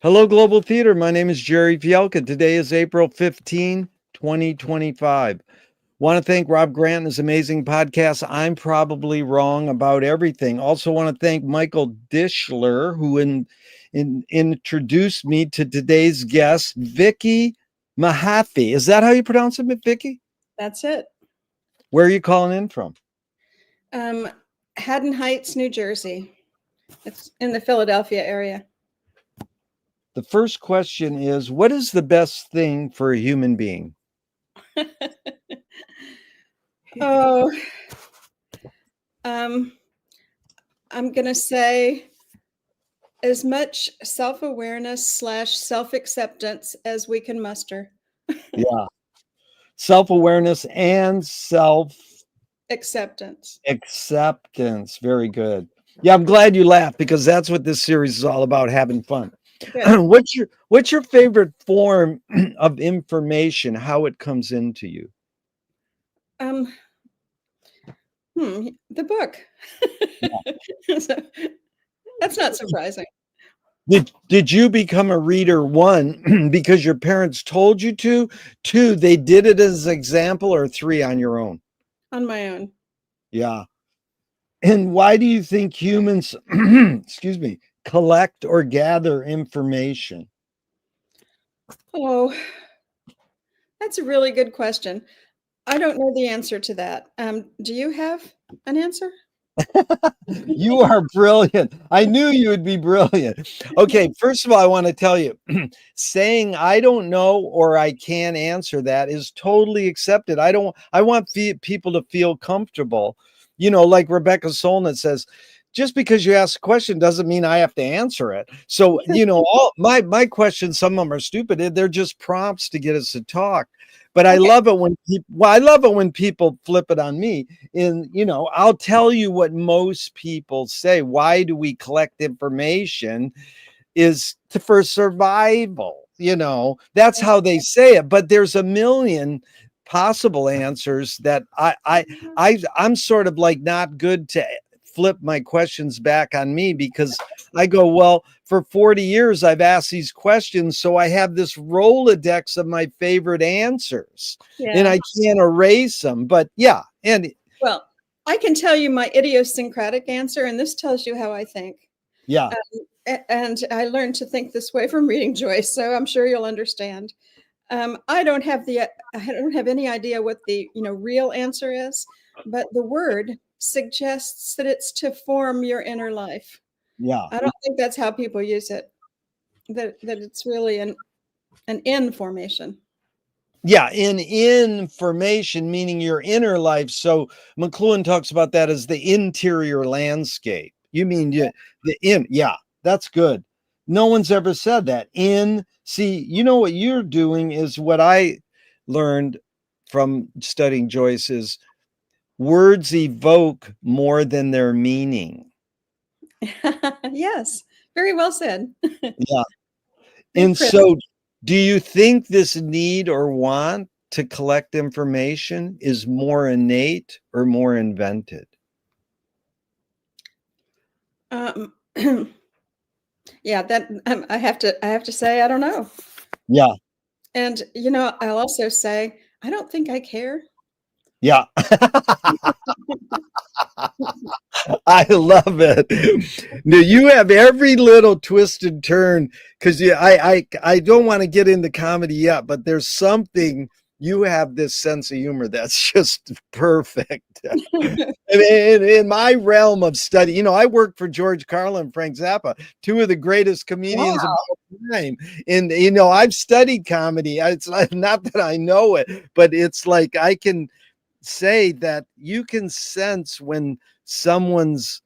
Hello, Global Theater. My name is Jerry Fielka. Today is April 15, 2025. Want to thank Rob Grant and his amazing podcast, I'm Probably Wrong About Everything. Also want to thank Michael Dishler, who introduced me to today's guest, Vicki Mahaffey. Is that how you pronounce it, Vicki? That's it. Where are you calling in from? Haddon Heights, New Jersey. It's in the Philadelphia area. The first question is, what is the best thing for a human being? Oh, I'm going to say as much self-awareness / self-acceptance as we can muster. Yeah. Self-awareness and Acceptance. Very good. Yeah, I'm glad you laughed because that's what this series is all about, having fun. Good. What's your favorite form of information, how it comes into you? The book. So, that's not surprising. Did you become a reader, one, because your parents told you to, two, they did it as an example, or three, on your own? On my own. Yeah. And why do you think humans, excuse me, collect or gather information? Oh, that's a really good question. I don't know the answer to that. Do you have an answer? You are brilliant. I knew you would be brilliant. Okay, first of all, I want to tell you, saying I don't know or I can't answer that is totally accepted. I want people to feel comfortable. You know, like Rebecca Solnit says, just because you ask a question doesn't mean I have to answer it. So, you know, all my questions, some of them are stupid. They're just prompts to get us to talk. But I love it when people flip it on me. And, you know, I'll tell you what most people say. Why do we collect information? Is for survival. You know, that's how they say it. But there's a million possible answers that I'm sort of like not good to flip my questions back on me, because I go, well, for 40 years I've asked these questions, so I have this Rolodex of my favorite answers, and I can't erase them. But yeah, and well, I can tell you my idiosyncratic answer, and this tells you how I think. Yeah. And I learned to think this way from reading Joyce, so I'm sure you'll understand. I don't have any idea what the real answer is, but the word suggests that it's to form your inner life. Yeah. I don't think that's how people use it. That it's really an information. Yeah, information, meaning your inner life. So McLuhan talks about that as the interior landscape. You mean yeah, that's good. No one's ever said that. See, you know what you're doing is what I learned from studying Joyce is words evoke more than their meaning. Yes, very well said. Yeah. And so do you think this need or want to collect information is more innate or more invented? Yeah, that I have to say I don't know. Yeah. And I'll also say I don't think I care. Yeah. I love it. Now you have every little twist and turn, because I don't want to get into comedy yet, but there's something, you have this sense of humor that's just perfect. in my realm of study, you know, I work for George Carlin and Frank Zappa, two of the greatest comedians of all time. And, you know, I've studied comedy. It's not that I know it, but it's like I can say that you can sense when someone's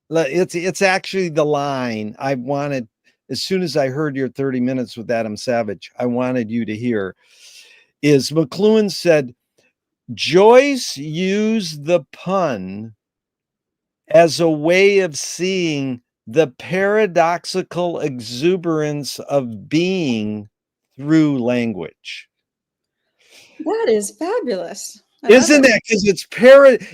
it's actually the line I wanted. As soon as I heard your 30 minutes with Adam Savage, I wanted you to hear is McLuhan said, Joyce used the pun as a way of seeing the paradoxical exuberance of being through language. That is fabulous. Isn't that, because it's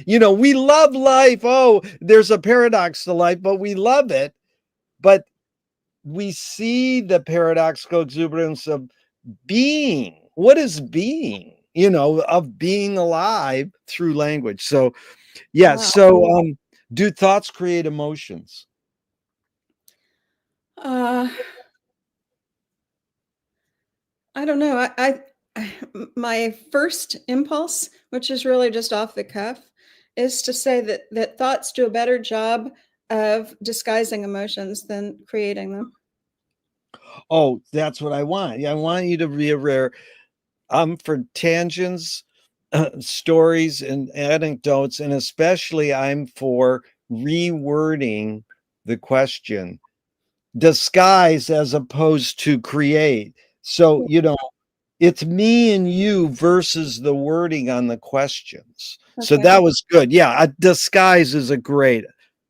you know, we love life. Oh, there's a paradox to life, but we love it. But we see the paradoxical exuberance of being. What is being? Of being alive through language. So, yeah. Wow. So, do thoughts create emotions? Uh, I don't know. My first impulse, which is really just off the cuff, is to say that thoughts do a better job of disguising emotions than creating them. Oh, that's what I want. Yeah, I want you to be a rare. For tangents, stories, and anecdotes, and especially I'm for rewording the question, disguise as opposed to create. So, it's me and you versus the wording on the questions. So Okay. that was good. Yeah, a disguise is a great.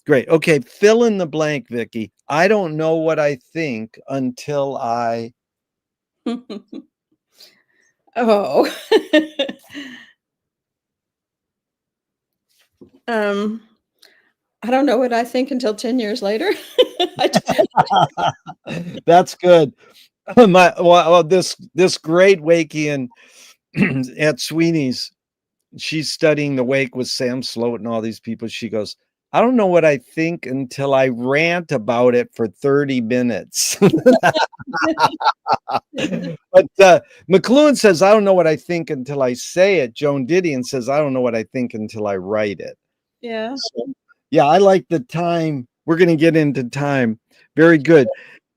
Okay, fill in the blank, Vicki. I don't know what I think until I. Oh. um, I don't know what I think until 10 years later. That's good. This great Wakean at Sweeney's, she's studying the wake with Sam Sloat and all these people. She goes, I don't know what I think until I rant about it for 30 minutes. But McLuhan says, I don't know what I think until I say it. Joan Didion says, I don't know what I think until I write it. Yeah. So, yeah, I like the time. We're going to get into time. Very good.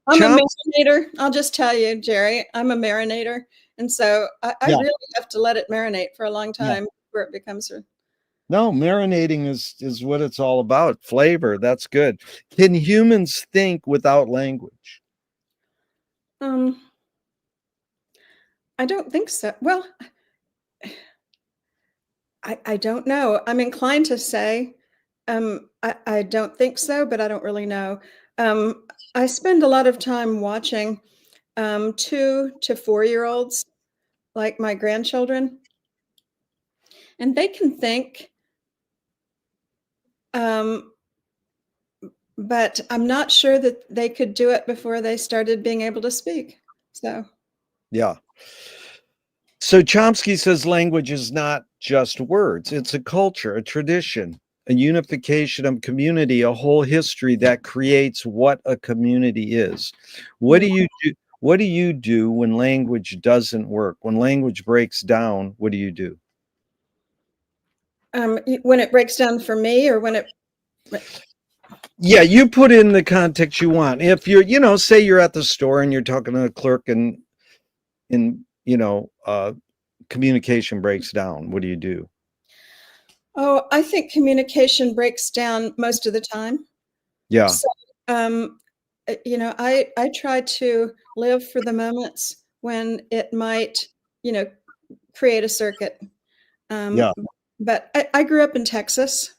I'm a marinator. I'll just tell you, Jerry, I'm a marinator. And so I Yeah, really have to let it marinate for a long yeah. time before it becomes No, marinating is what it's all about. Flavor. That's good. Can humans think without language? um I don't think so. Well, I don't know. I'm inclined to say I don't think so, but I don't really know. I spend a lot of time watching 2 to 4 year olds, like my grandchildren, and they can think, um, but I'm not sure that they could do it before they started being able to speak. So, Yeah. So Chomsky says language is not just words, it's a culture, a tradition, a unification of community, a whole history that creates what a community is. What mm, do you do? What do you do when language doesn't work? When language breaks down, what do you do? when it breaks down for me, or when it, Yeah, you put in the context you want. If you're, say you're at the store and you're talking to a clerk and in, communication breaks down, what do you do? oh, I think communication breaks down most of the time. Yeah, So, I try to live for the moments when it might, you know, create a circuit. Um, yeah, but I grew up in Texas,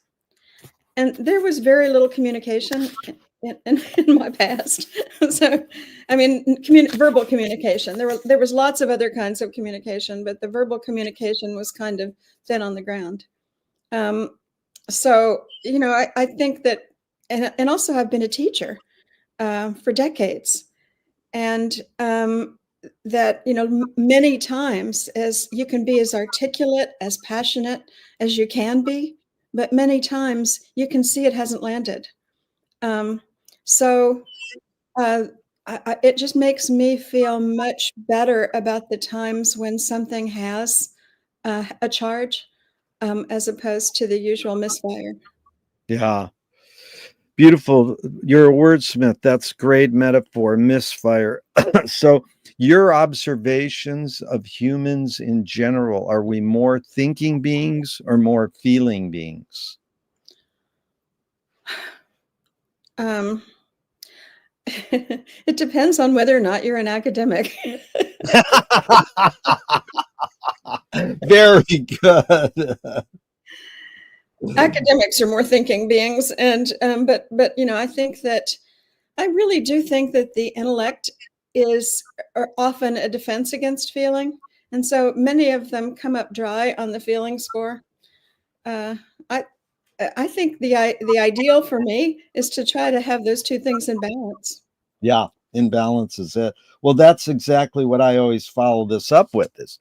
and there was very little communication in my past. So, I mean, verbal communication. There was lots of other kinds of communication, but the verbal communication was kind of thin on the ground. Um, so, I think that, and also I've been a teacher for decades, and that many times, as you can be as articulate, as passionate as you can be, but many times you can see it hasn't landed. um, so uh, it just makes me feel much better about the times when something has a charge, as opposed to the usual misfire. yeah. Beautiful. You're a wordsmith. That's great metaphor, misfire. So, your observations of humans in general, are we more thinking beings or more feeling beings? um, it depends on whether or not you're an academic. Very good. Academics are more thinking beings, and but I think that I really do think that the intellect is often a defense against feeling, and so many of them come up dry on the feeling score. uh, I I think the ideal for me is to try to have those two things in balance. Yeah, Imbalance is it. Well, that's exactly what I always follow this up with is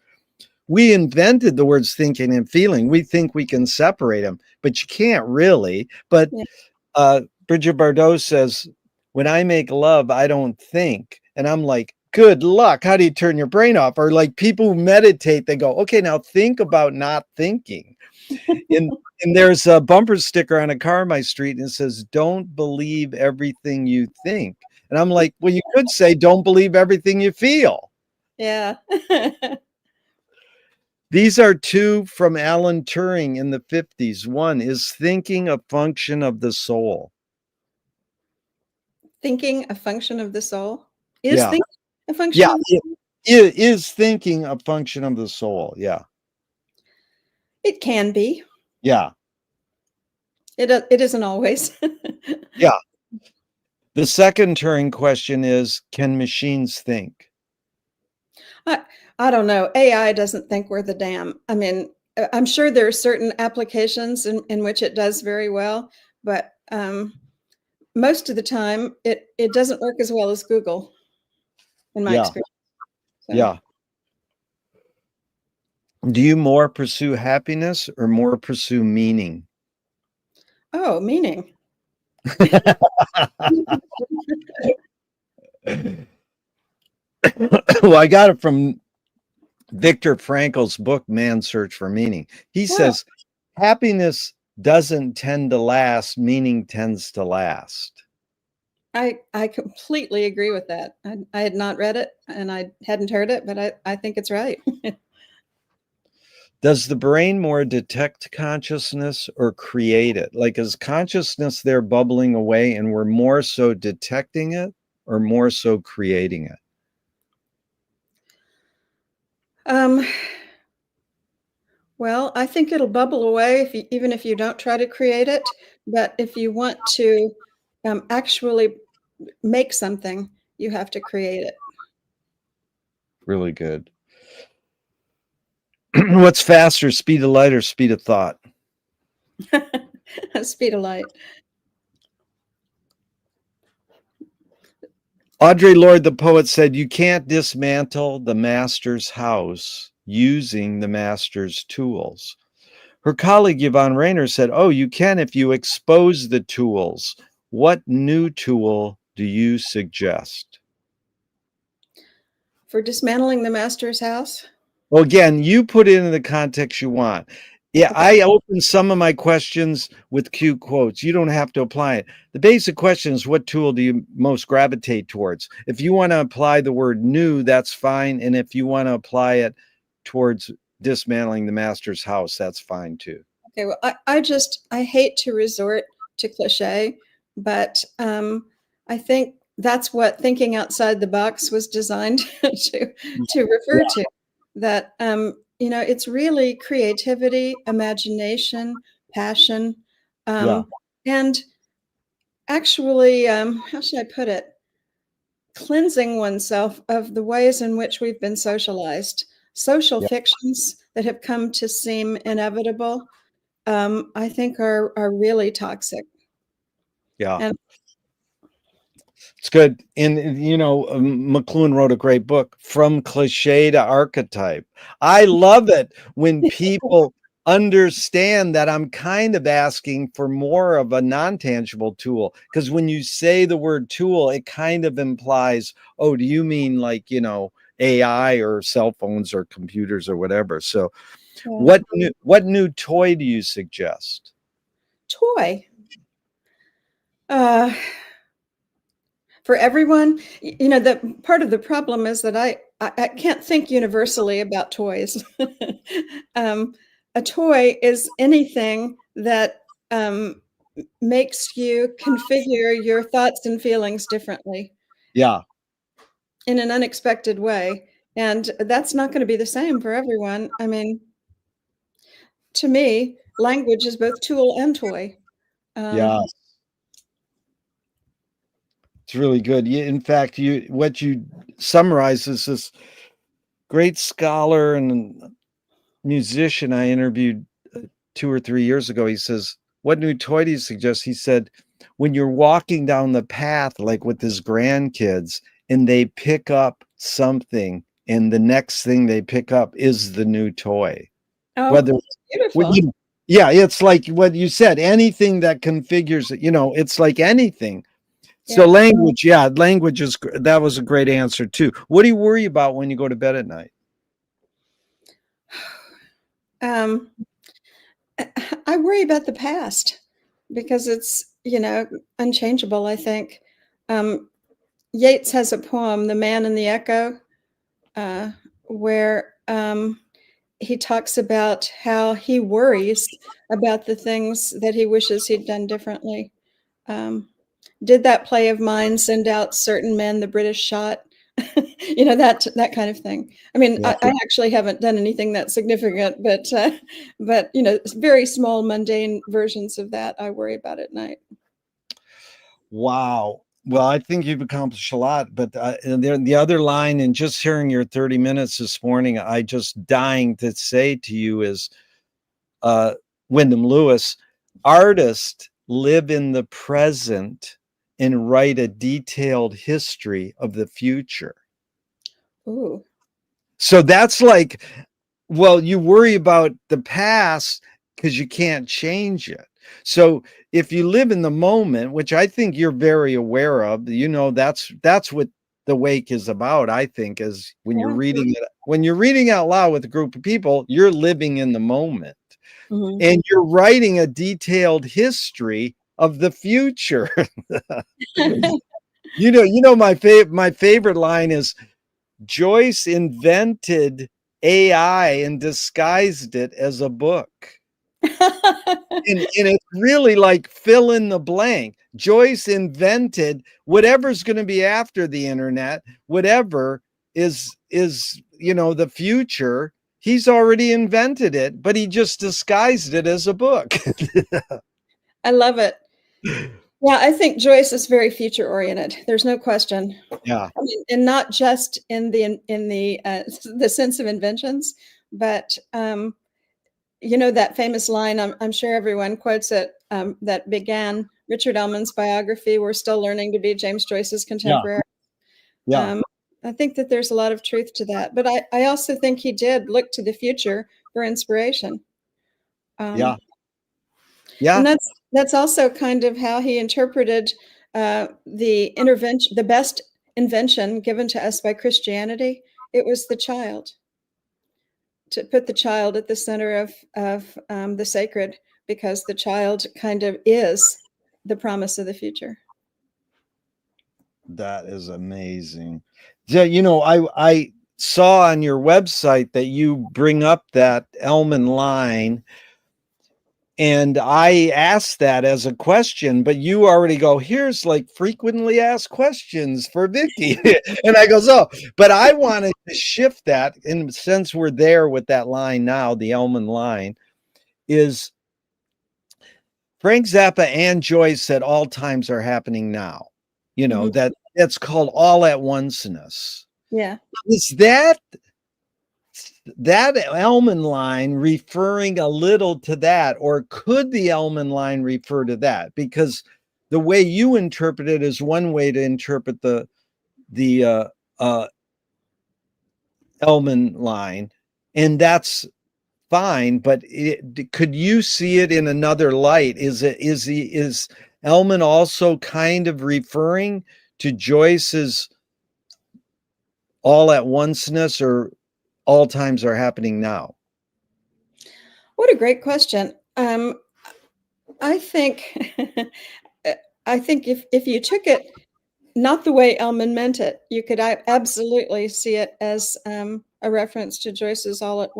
we invented the words thinking and feeling. We think we can separate them, but you can't really. But Yeah. Bridget Bardot says, when I make love, I don't think. And I'm like, good luck. How do you turn your brain off? Or like people who meditate, they go, okay, now think about not thinking. And there's a bumper sticker on a car in my street and it says, don't believe everything you think. And I'm like, well, you could say, don't believe everything you feel. Yeah. These are two from Alan Turing in the 50s. One is thinking a function of the soul. Thinking a function of the soul? Is Yeah. thinking a function Yeah. of the soul? Is thinking a function of the soul. Yeah. It can be. Yeah. It isn't always. Yeah. The second Turing question is, can machines think? I don't know. AI doesn't think worth a damn. I mean, I'm sure there are certain applications in which it does very well, but most of the time it doesn't work as well as Google, in my Yeah. experience. So, Yeah. Do you more pursue happiness or more pursue meaning? oh, meaning. Well, I got it from Viktor Frankl's book, Man's Search for Meaning. He Wow. says, happiness doesn't tend to last, meaning tends to last. I completely agree with that. I had not read it and I hadn't heard it, but I think it's right. Does the brain more detect consciousness or create it? Like, is consciousness there bubbling away and we're more so detecting it or more so creating it? Well, I think it'll bubble away even if you don't try to create it. But if you want to actually make something, you have to create it. Really good. What's faster, speed of light or speed of thought? Speed of light. Audre Lorde, the poet, said, you can't dismantle the master's house using the master's tools. Her colleague, Yvonne Rainer, said, oh, you can if you expose the tools. What new tool do you suggest? For dismantling the master's house? Well, again, you put it in the context you want. Yeah, Okay. I open some of my questions with cute quotes. You don't have to apply it. The basic question is, what tool do you most gravitate towards? If you want to apply the word new, that's fine. And if you want to apply it towards dismantling the master's house, that's fine too. Okay, well, I hate to resort to cliche, but I think that's what thinking outside the box was designed to refer to. That it's really creativity, imagination, passion, Yeah. and actually, how should I put it? Cleansing oneself of the ways in which we've been socialized, social Yeah. fictions that have come to seem inevitable. I think are really toxic. Yeah. And It's good. And, McLuhan wrote a great book, From Cliche to Archetype. I love it when people understand that I'm kind of asking for more of a non-tangible tool. Because when you say the word tool, it kind of implies, oh, do you mean like, AI or cell phones or computers or whatever? So yeah. what new toy do you suggest? Toy. Uh, for everyone, the part of the problem is that I can't think universally about toys. A toy is anything that makes you configure your thoughts and feelings differently Yeah. in an unexpected way. And that's not going to be the same for everyone. I mean, to me, language is both tool and toy. Yeah. Um, It's really good. In fact, what you summarize is this great scholar and musician I interviewed 2 or 3 years ago. He says, what new toy do you suggest? He said, when you're walking down the path, like with his grandkids, and they pick up something, and the next thing they pick up is the new toy. Oh, Whether beautiful. yeah, it's like what you said, anything that configures it, it's like anything. So Yeah. language, yeah, language that was a great answer too. What do you worry about when you go to bed at night? Um, I worry about the past because it's, unchangeable, I think. Um, Yeats has a poem, The Man and the Echo, uh, where he talks about how he worries about the things that he wishes he'd done differently. Um, did that play of mine send out certain men the British shot? That kind of thing. I mean, Yeah. I actually haven't done anything that significant, but very small, mundane versions of that I worry about at night. Wow. Well, I think you've accomplished a lot, but and the other line, and just hearing your 30 minutes this morning, I just dying to say to you is, uh, Wyndham Lewis, artists live in the present and write a detailed history of the future. Ooh, So that's like, well, you worry about the past because you can't change it. So if you live in the moment, which I think you're very aware of, that's what the wake is about. I think is yeah. when you're reading out loud with a group of people, you're living in the moment Mhm. and you're writing a detailed history of the future. My favorite line is Joyce invented AI and disguised it as a book. And it's really like fill in the blank. Joyce invented whatever's going to be after the internet, whatever is the future. He's already invented it, but he just disguised it as a book. I love it. Yeah, I think Joyce is very future oriented. There's no question. Yeah. I mean, and not just the sense of inventions, but that famous line. I'm sure everyone quotes it. That began Richard Ellman's biography. We're still learning to be James Joyce's Yeah. contemporary. Yeah. Um, I think that there's a lot of truth to that, but I also think he did look to the future for inspiration. Yeah. Um, Yeah. and that's also kind of how he interpreted the best invention given to us by Christianity. It was the child, to put the child at the center of the sacred, because the child kind of is the promise of the future. That is amazing. Yeah, I saw on your website that you bring up that Elman line, and I asked that as a question, but you already go, here's like frequently asked questions for Vicki. And I goes, oh, but I wanted to shift that. And since we're there with that line now, the Elman line is Frank Zappa and Joyce said all times are happening now. Mhm. That's called all at onceness. Yeah. Is that Elman line referring a little to that, or could the Elman line refer to that? Because the way you interpret it is one way to interpret the Elman line, and that's fine. But could you see it in another light? Is Elman also kind of referring to Joyce's all at onceness, or all times are happening now? What a great question. I think I think if you took it not the way Ellman meant it, you could absolutely see it as a reference to Joyce's all at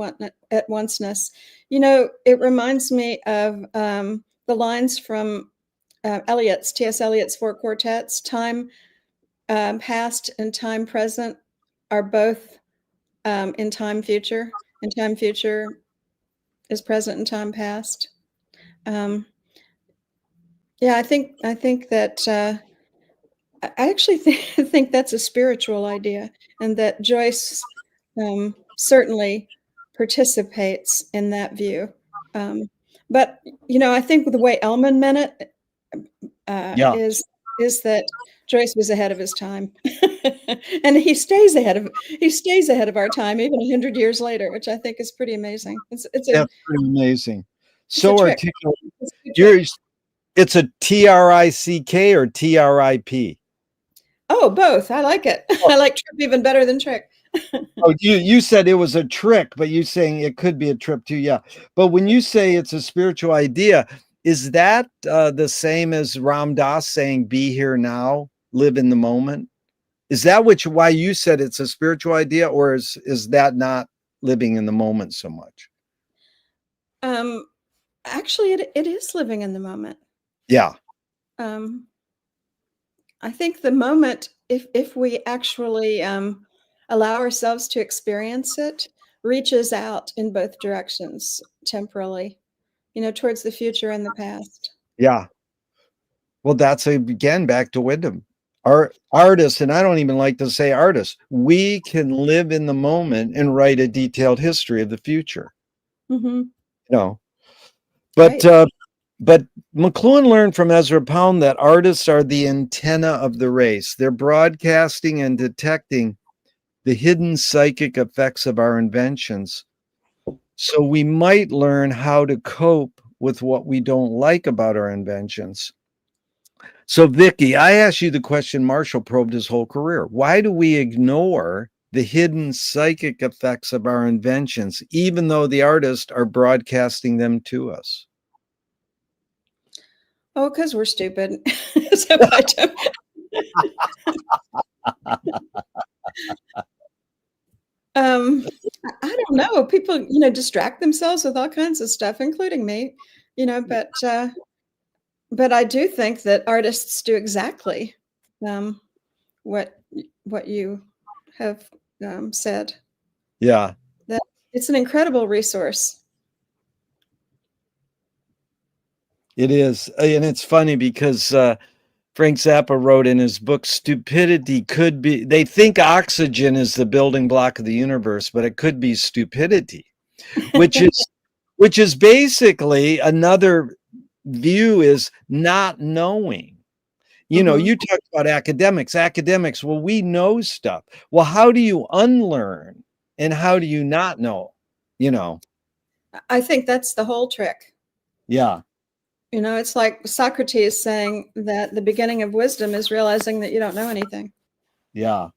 onceness. It reminds me of the lines from T.S. Eliot's Four Quartets. Time past and time present are both in time future, and time future is present in time past. Um, yeah, I think that I actually think that's a spiritual idea, and that Joyce certainly participates in that view. Um, but I think the way Ellman meant it Yeah. is that Joyce was ahead of his time. And he stays ahead of our time even 100 years later, which I think is pretty amazing. That's pretty amazing. It's a So trick. articulate. It's a good You're trick. it's a TRICK or TRIP? Oh, both. I like it. I like trip even better than trick. Oh, you said it was a trick, but you saying it could be a trip too. Yeah. But when you say it's a spiritual idea, is that the same as Ram Dass saying, be here now, live in the moment? Is that why you said it's a spiritual idea, or is that not living in the moment so much? Actually, it is living in the moment. Yeah. Um, I think the moment, if we actually allow ourselves to experience it, reaches out in both directions temporally, towards the future and the past. Yeah. Well, that's again back to Wyndham. Our artists, and I don't even like to say artists, we can live in the moment and write a detailed history of the future. Mm-hmm. You know, but Right. but McLuhan learned from Ezra Pound that artists are the antenna of the race. They're broadcasting and detecting the hidden psychic effects of our inventions. So we might learn how to cope with what we don't like about our inventions. So, Vicki, I asked you the question Marshall probed his whole career. Why do we ignore the hidden psychic effects of our inventions, even though the artists are broadcasting them to us? Oh, because we're stupid. So I don't. Um, I don't know. People, distract themselves with all kinds of stuff, including me. But I do think that artists do exactly um, what what you have said. Yeah, That it's an incredible resource. it is. And it's funny because Frank Zappa wrote in his book, stupidity could be, they think oxygen is the building block of the universe, but it could be stupidity, which is which is basically another view is not knowing. Mhm. You talk about academics, well, we know stuff. Well, how do you unlearn and how do you not know? You know, I think that's the whole trick. yeah, It's like Socrates saying that the beginning of wisdom is realizing that you don't know anything. yeah,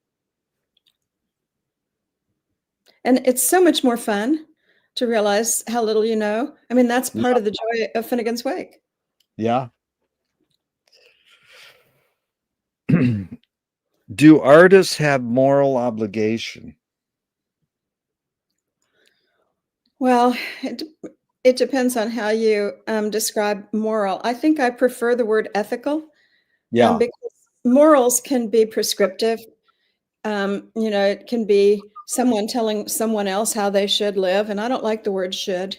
And it's so much more fun to realize how little you know. I mean, that's part yeah, of the joy of Finnegan's Wake. yeah. Do artists have moral obligation? Well, it depends on how you describe moral. I think I prefer the word ethical Yeah, because morals can be prescriptive. It can be someone telling someone else how they should live, and I don't like the word should.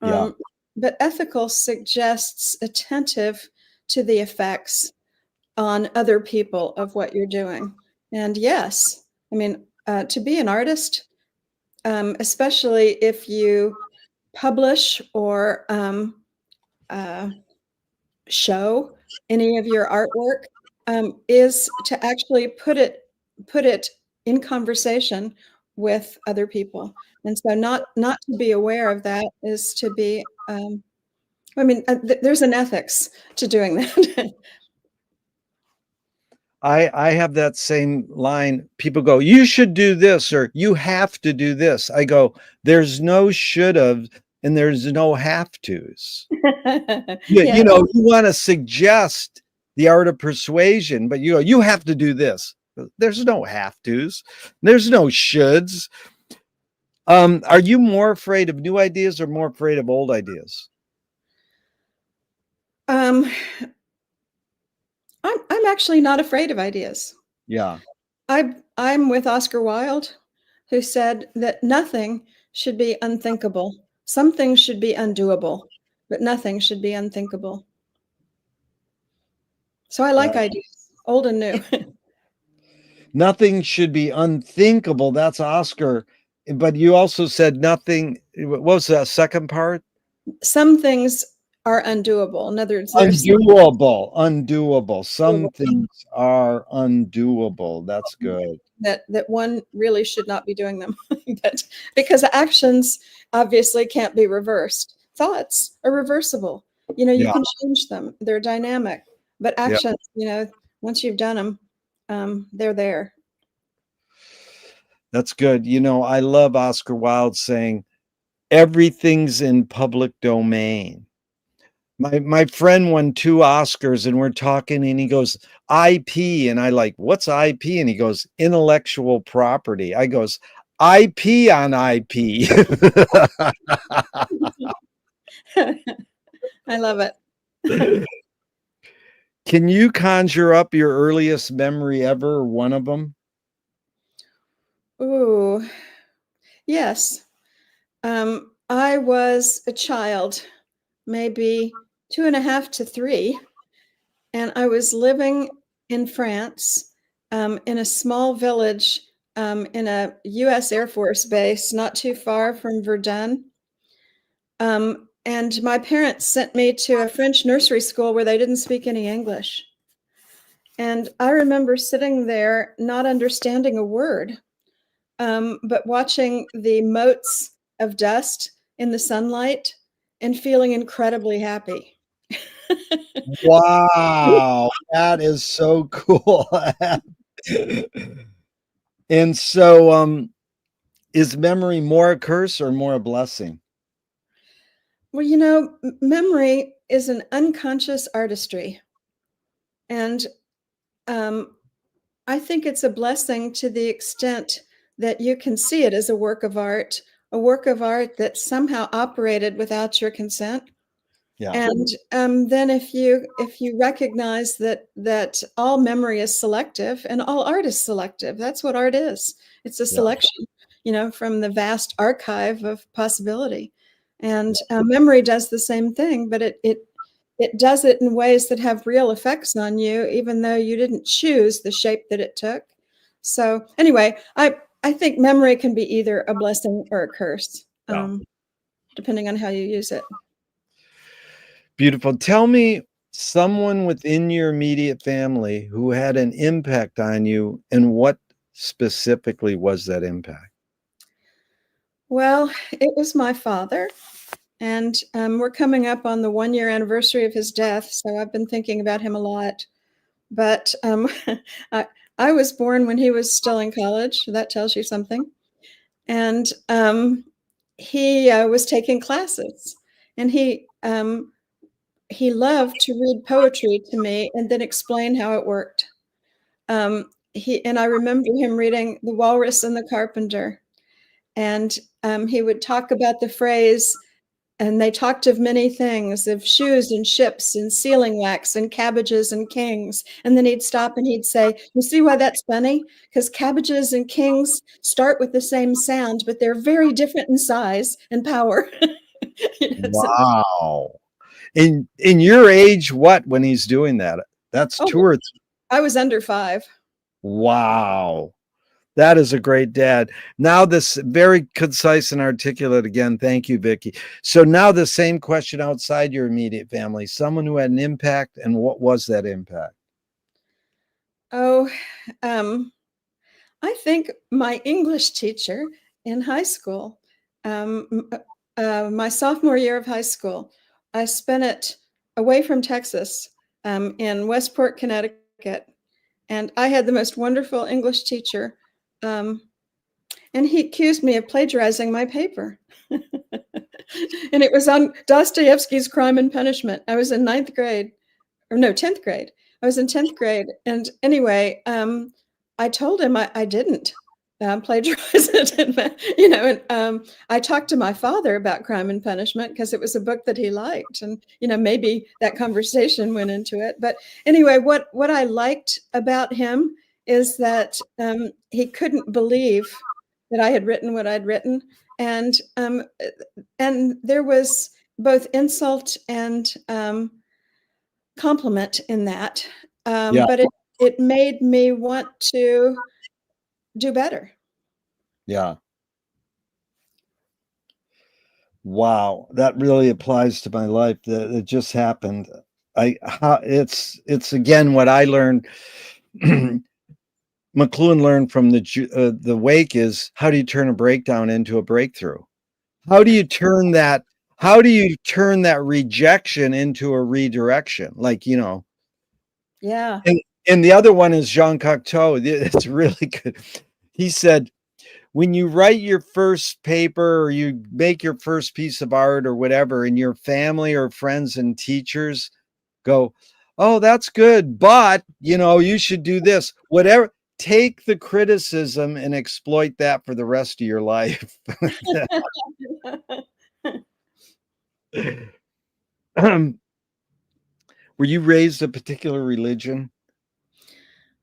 yeah. Um, but ethical suggests attentive to the effects on other people of what you're doing. And yes, I mean, to be an artist, especially if you publish or uh, show any of your artwork, is to actually put it in conversation with other people. And so, not to be aware of that is to be. I mean, there's an ethics to doing that. I have that same line. People go, you should do this or you have to do this. I go, there's no should have and there's no have tos. Yeah. You want to suggest the art of persuasion, but you have to do this. There's no have tos. There's no shoulds. Are you more afraid of new ideas or more afraid of old ideas? Um, I'm actually not afraid of ideas. Yeah. I'm with Oscar Wilde, who said that nothing should be unthinkable. Some things should be undoable, but nothing should be unthinkable. So I like That ideas, old and new. nothing should be unthinkable. That's Oscar. But you also said nothing. What was that second part? Some things are undoable. In other words, Undoable. Some things are undoable. That's good. that one really should not be doing them. But because actions obviously can't be reversed. Thoughts are reversible. You Yeah. can change them. They're dynamic. But Yeah. actions, once you've done them, they're there. That's good. I love Oscar Wilde saying, everything's in public domain. My friend won 2 Oscars and we're talking and he goes, IP. And I like, what's IP? And he goes, intellectual property. I goes, IP on IP. I love it. Can you conjure up your earliest memory ever, or one of them? Ooh, yes. I was a child, maybe 2.5 to 3, and I was living in France, in a small village, in a U.S. Air Force base, not too far from Verdun. And my parents sent me to a French nursery school where they didn't speak any English. And I remember sitting there, not understanding a word, but watching the motes of dust in the sunlight and feeling incredibly happy. Wow, that is so cool. And so, is memory more a curse or more a blessing? Well, memory is an unconscious artistry. And I think it's a blessing to the extent that you can see it as a work of art that somehow operated without your consent. Yeah. And then if you recognize that all memory is selective and all art is selective, that's what art is. It's a selection, from the vast archive of possibility. And memory does the same thing, but it does it in ways that have real effects on you, even though you didn't choose the shape that it took. So anyway, I think memory can be either a blessing or a curse, depending on how you use it. Beautiful. Tell me someone within your immediate family who had an impact on you, and what specifically was that impact? Well, it was my father, and we're coming up on the 1-year anniversary of his death, so I've been thinking about him a lot. But I was born when he was still in college. That tells you something. And he was taking classes, and he loved to read poetry to me and then explain how it worked. I remember him reading The Walrus and the Carpenter, and he would talk about the phrase, and they talked of many things, of shoes and ships and sealing wax and cabbages and kings. And then he'd stop and he'd say, you see why that's funny? Because cabbages and kings start with the same sound, but they're very different in size and power. Wow. In your age, what, when he's doing that? That's 2 or 3. I was under 5. Wow. That is a great dad. Now this very concise and articulate again. Thank you, Vicki. So now the same question outside your immediate family, someone who had an impact, and what was that impact? Oh, I think my English teacher in high school, my sophomore year of high school, I spent it away from Texas, in Westport, Connecticut. And I had the most wonderful English teacher. And he accused me of plagiarizing my paper. And it was on Dostoevsky's Crime and Punishment. I was in 10th grade. I was in 10th grade. And anyway, I told him I didn't plagiarize it. And I talked to my father about Crime and Punishment because it was a book that he liked. And, maybe that conversation went into it. But anyway, what I liked about him is that he couldn't believe that I had written what I'd written. And there was both insult and compliment in that. But it made me want to do better. Yeah. Wow, that really applies to my life. That it just happened. It's again what I learned. McLuhan learned from the wake is, how do you turn a breakdown into a breakthrough? How do you turn that? How do you turn that rejection into a redirection? Like, Yeah. and the other one is Jean Cocteau. It's really good. He said, when you write your first paper or you make your first piece of art or whatever, and your family or friends and teachers go, oh, that's good, but you should do this, whatever, take the criticism and exploit that for the rest of your life. Were you raised a particular religion?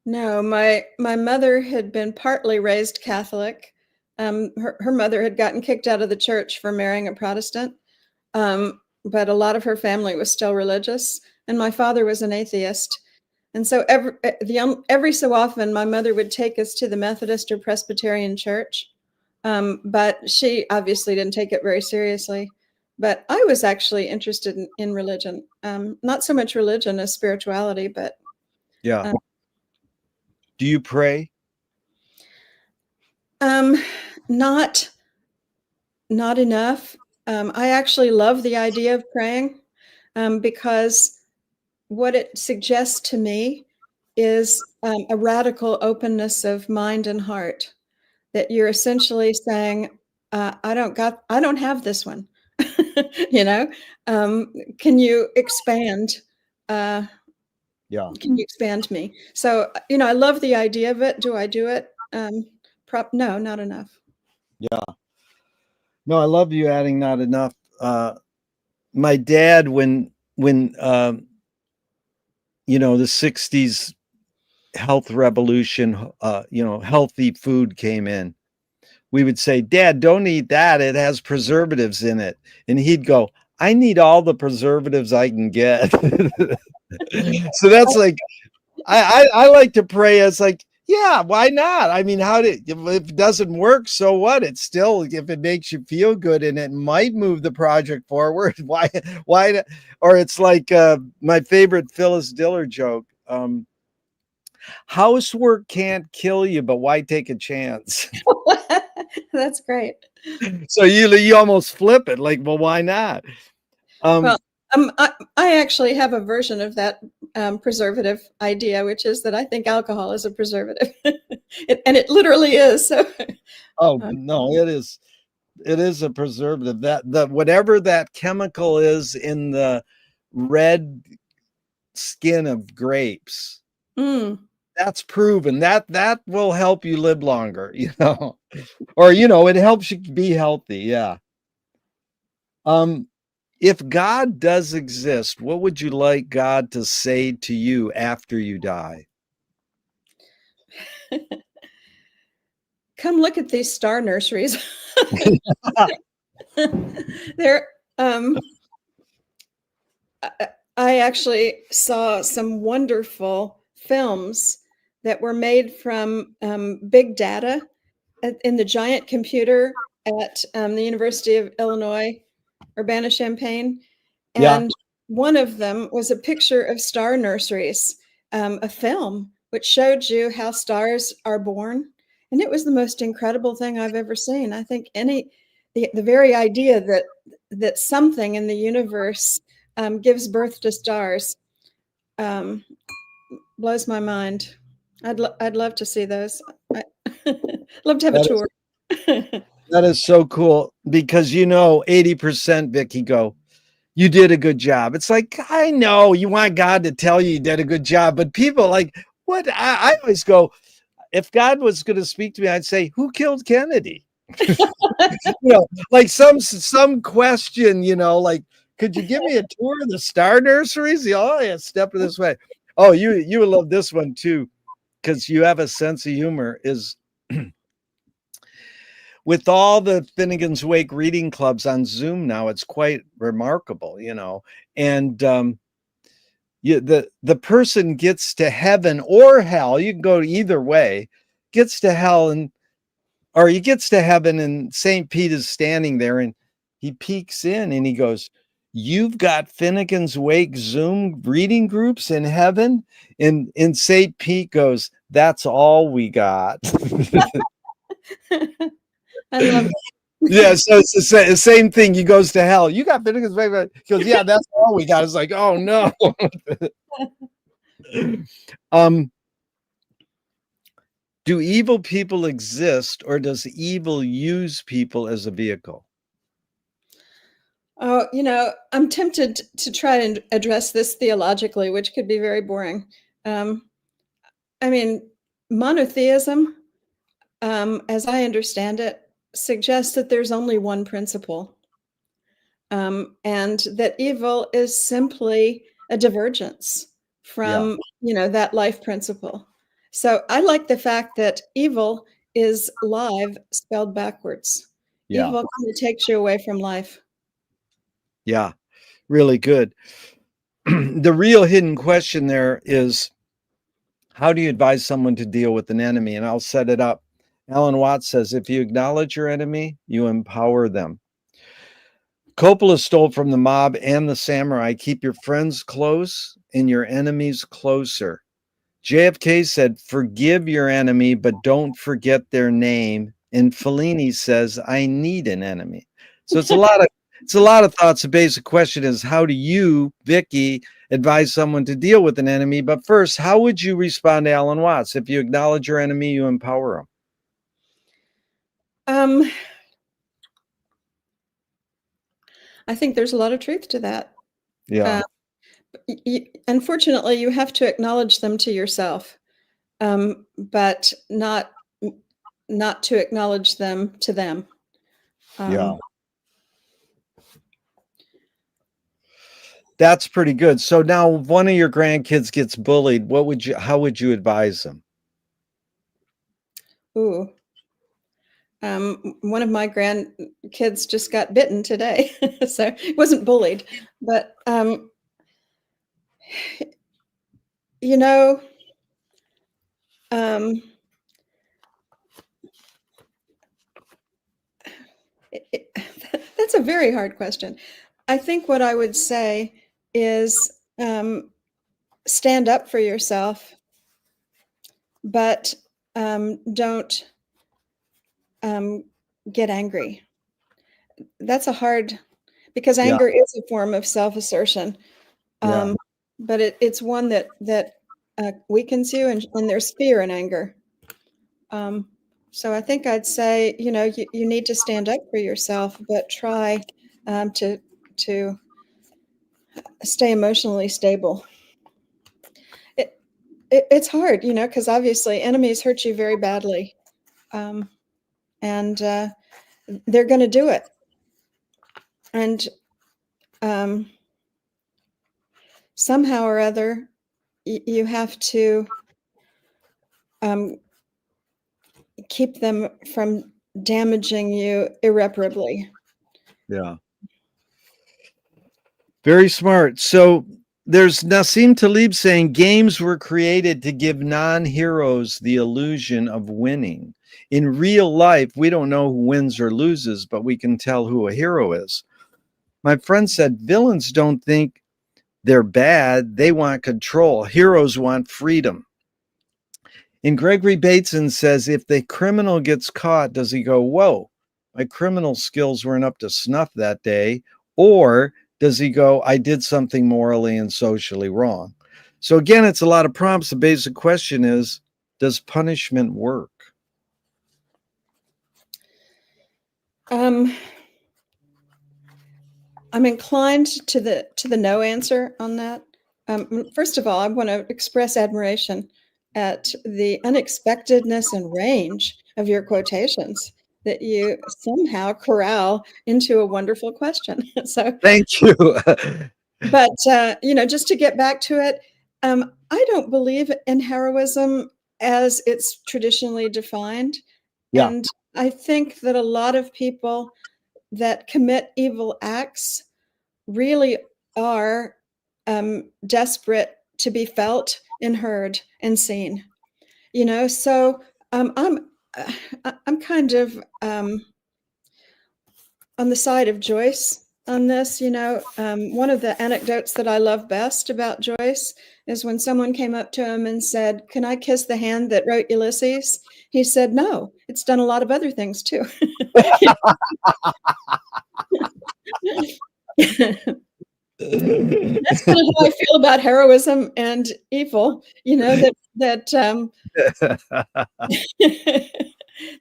No, my mother had been partly raised Catholic. Her mother had gotten kicked out of the church for marrying a Protestant, but a lot of her family was still religious, and my father was an atheist. And so every so often, my mother would take us to the Methodist or Presbyterian church, but she obviously didn't take it very seriously. But I was actually interested in religion, not so much religion as spirituality, but Yeah. Do you pray? um, not not enough. I actually love the idea of praying because what it suggests to me is a radical openness of mind and heart. That you're essentially saying, I don't have this one. you know, can you expand? Uh, Yeah. can you expand me? So, I love the idea of it. Do I do it? No, not enough. Yeah. No, I love you adding not enough. My dad, when the 60s health revolution, healthy food came in, we would say, Dad, don't eat that. It has preservatives in it. And he'd go, I need all the preservatives I can get. So that's like, I like to pray as like, yeah, why not? I mean, if it doesn't work, so what? It's still, if it makes you feel good and it might move the project forward, why, or it's like my favorite Phyllis Diller joke. Housework can't kill you, but why take a chance? That's great. So you almost flip it, like, well, why not? Well, I actually have a version of that preservative idea, which is that I think alcohol is a preservative, and it literally is. So, Oh no, it is a preservative. That whatever that chemical is in the red skin of grapes, mm, that's proven that will help you live longer, or it helps you be healthy. Yeah. If God does exist, what would you like God to say to you after you die? come look at these star nurseries. They're I actually saw some wonderful films that were made from big data in the giant computer at the University of Illinois, Urbana-Champaign. Yeah. And one of them was a picture of star nurseries, a film which showed you how stars are born. And it was the most incredible thing I've ever seen. I think the very idea that something in the universe gives birth to stars um, blows my mind. I'd love to see those. I'd love to have a That is tour. that is so cool because 80% Vicki go, you did a good job. It's like, I know you want God to tell you did a good job, but people like, what? I always go, if God was going to speak to me, I'd say, who killed Kennedy? Like some question, like, could you give me a tour of the star nurseries? Oh yeah, step this way. Oh, you would love this one too, because you have a sense of humor. Is with all the Finnegan's Wake reading clubs on Zoom now, it's quite remarkable, and the person gets to heaven or hell. You can go either way. Gets to hell or he gets to heaven, and St. Pete is standing there, and he peeks in and he goes, "You've got Finnegan's Wake Zoom reading groups in heaven?" And St. Pete goes, "That's all we got." I love Yeah, so it's the same thing. He goes to hell. "You got Finnegan's Wake?" He goes, "Yeah, that's all we got." It's like, oh no. um, do evil people exist, or does evil use people as a vehicle? Oh, I'm tempted to try and address this theologically, which could be very boring. I mean, monotheism, as I understand it, suggests that there's only one principle, and that evil is simply a divergence Yeah, from, that life principle. So I like the fact that evil is live spelled backwards. yeah, Evil kind of takes you away from life. yeah. Really good. The real hidden question there is, how do you advise someone to deal with an enemy? And I'll set it up. Alan Watts says, if you acknowledge your enemy, you empower them. Coppola stole from the mob and the samurai: keep your friends close and your enemies closer. JFK said, forgive your enemy, but don't forget their name. And Fellini says, I need an enemy. So it's a lot of thoughts. The basic question is, how do you, Vicki, advise someone to deal with an enemy? But first, how would you respond to Alan Watts? If you acknowledge your enemy, you empower him. Um, I think there's a lot of truth to that. Yeah, Unfortunately, you have to acknowledge them to yourself, but not to acknowledge them to them. yeah. Um, That's pretty good. So now if one of your grandkids gets bullied, how would you advise them? ooh, one of my grandkids just got bitten today, so it wasn't bullied, but you know, um, that's a very hard question. I think what I would say is stand up for yourself, but don't get angry. That's a hard, because Yeah, anger is a form of self-assertion, yeah, but it's one that weakens you, and there's fear in anger. Um, so I think I'd say, you need to stand up for yourself, but try to stay emotionally stable. It, it's hard, because obviously enemies hurt you very badly, um, and they're going to do it. And um, somehow or other, you have to um, keep them from damaging you irreparably. yeah. Very smart. So there's Nassim Taleb saying games were created to give non-heroes the illusion of winning. In real life, we don't know who wins or loses, but we can tell who a hero is. My friend said villains don't think they're bad, they want control. Heroes want freedom. And Gregory Bateson says if the criminal gets caught, does he go, whoa, my criminal skills weren't up to snuff that day? Or does he go, I did something morally and socially wrong? So again, it's a lot of prompts. The basic question is, does punishment work? Um, I'm inclined to the no answer on that. First of all, I want to express admiration at the unexpectedness and range of your quotations that you somehow corral into a wonderful question. So, Thank you. but just to get back to it, I don't believe in heroism as it's traditionally defined, Yeah, and I think that a lot of people that commit evil acts really are desperate to be felt and heard and seen. So I'm kind of on the side of Joyce on this. One of the anecdotes that I love best about Joyce is when someone came up to him and said, "Can I kiss the hand that wrote Ulysses?" He said, "No, it's done a lot of other things too." That's kind of how I feel about heroism and evil.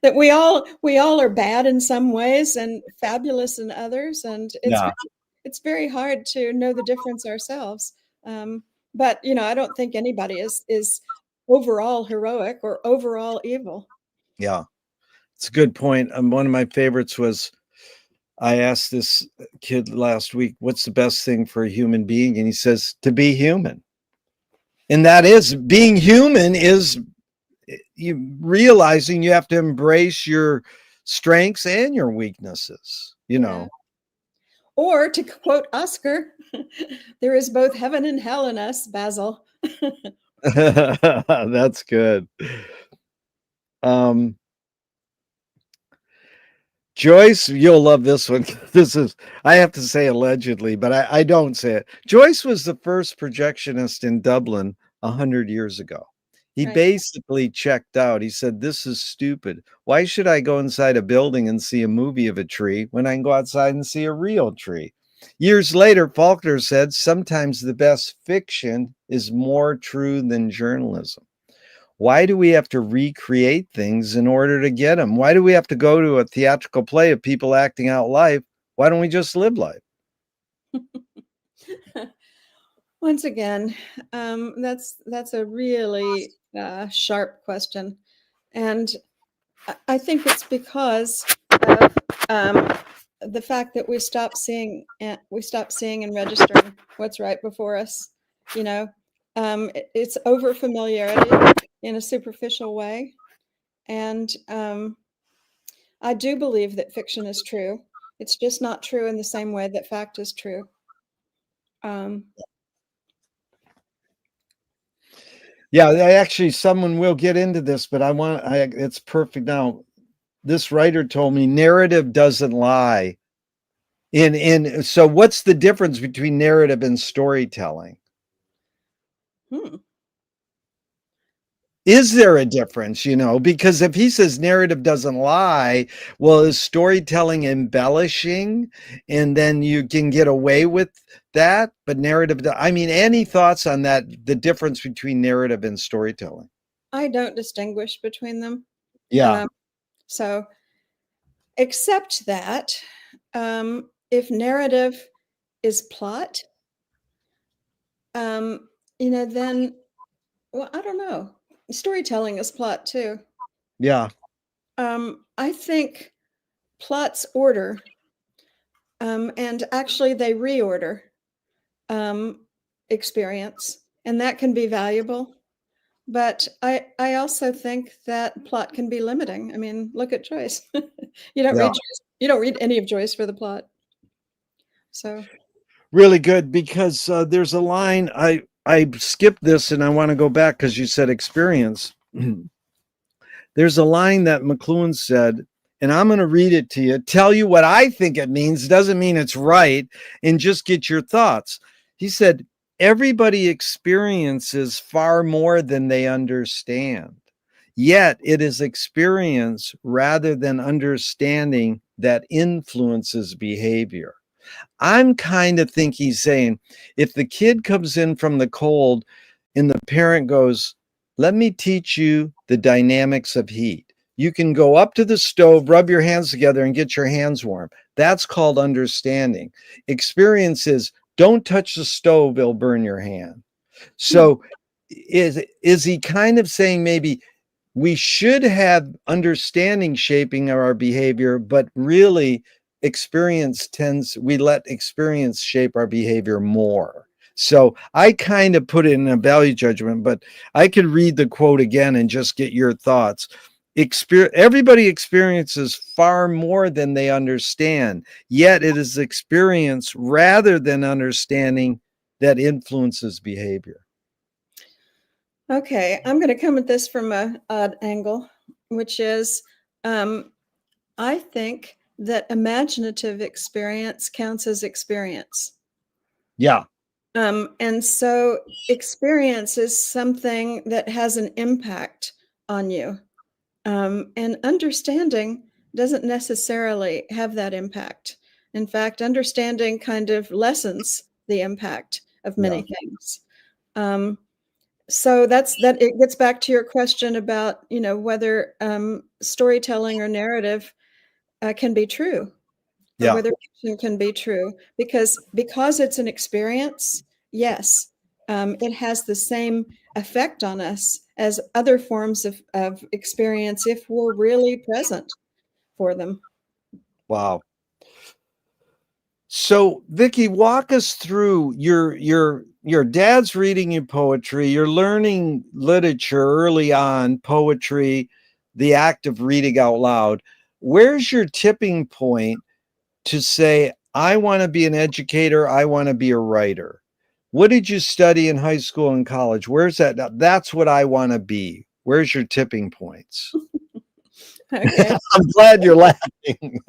That we all are bad in some ways and fabulous in others, and Yeah. it's very hard to know the difference ourselves. But I don't think anybody is overall heroic or overall evil. Yeah. It's a good point. One of my favorites was I asked this kid last week, what's the best thing for a human being? And he says, to be human. And that is being human is you realizing you have to embrace your strengths and your weaknesses, Yeah. Or to quote Oscar, there is both heaven and hell in us, Basil. That's good. Joyce, you'll love this one. This is, I have to say allegedly, but I don't say it. Joyce was the first projectionist in Dublin 100 years ago. He Right. basically checked out. He said, this is stupid. Why should I go inside a building and see a movie of a tree when I can go outside and see a real tree? Years later, Faulkner said, sometimes the best fiction is more true than journalism. Why do we have to recreate things in order to get them? Why do we have to go to a theatrical play of people acting out life? Why don't we just live life? Once again, that's a really sharp question, and I think it's because of the fact that we stop seeing and registering what's right before us. It's over familiarity in a superficial way, and I do believe that fiction is true. It's just not true in the same way that fact is true. Um, Yeah, actually, someone will get into this, but it's perfect now. This writer told me narrative doesn't lie. So what's the difference between narrative and storytelling? hmm. Is there a difference, because if he says narrative doesn't lie, well, is storytelling embellishing and then you can get away with that, but any thoughts on that, the difference between narrative and storytelling? I don't distinguish between them. Yeah. So, except that if narrative is plot, then, well, I don't know. Storytelling is plot too. Yeah. I think plots order, and actually they reorder experience, and that can be valuable. But I also think that plot can be limiting. I mean, look at Joyce. You don't Yeah. read Joyce, you don't read any of Joyce for the plot. So Really good, because there's a line I skipped this and I want to go back because you said experience. There's a line that McLuhan said, and I'm going to read it to you, tell you what I think it means, doesn't mean it's right, and just get your thoughts. He said, everybody experiences far more than they understand. Yet it is experience rather than understanding that influences behavior. I'm kind of think he's saying, if the kid comes in from the cold and the parent goes, let me teach you the dynamics of heat. You can go up to the stove, rub your hands together, and get your hands warm. That's called understanding. Experience is, don't touch the stove, it'll burn your hand. So is he kind of saying maybe we should have understanding shaping our behavior, but really we let experience shape our behavior more. So I kind of put it in a value judgment, but I could read the quote again and just get your thoughts. Everybody experiences far more than they understand, yet it is experience rather than understanding that influences behavior. okay, I'm going to come at this from a odd angle, which is I think that imaginative experience counts as experience. Yeah. And so experience is something that has an impact on you. And understanding doesn't necessarily have that impact. In fact, understanding kind of lessens the impact of Yeah. many things. So that it gets back to your question about, whether storytelling or narrative can be true, or Yeah. whether fiction can be true, because it's an experience. Yes, it has the same effect on us as other forms of experience if we're really present for them. Wow. So, Vicki, walk us through your dad's reading you poetry. You're learning literature early on, poetry, the act of reading out loud. Where's your tipping point to say, I want to be an educator, I want to be a writer? What did you study in high school and college? Where's that? That's what I want to be. Where's your tipping points? Okay. I'm glad you're laughing.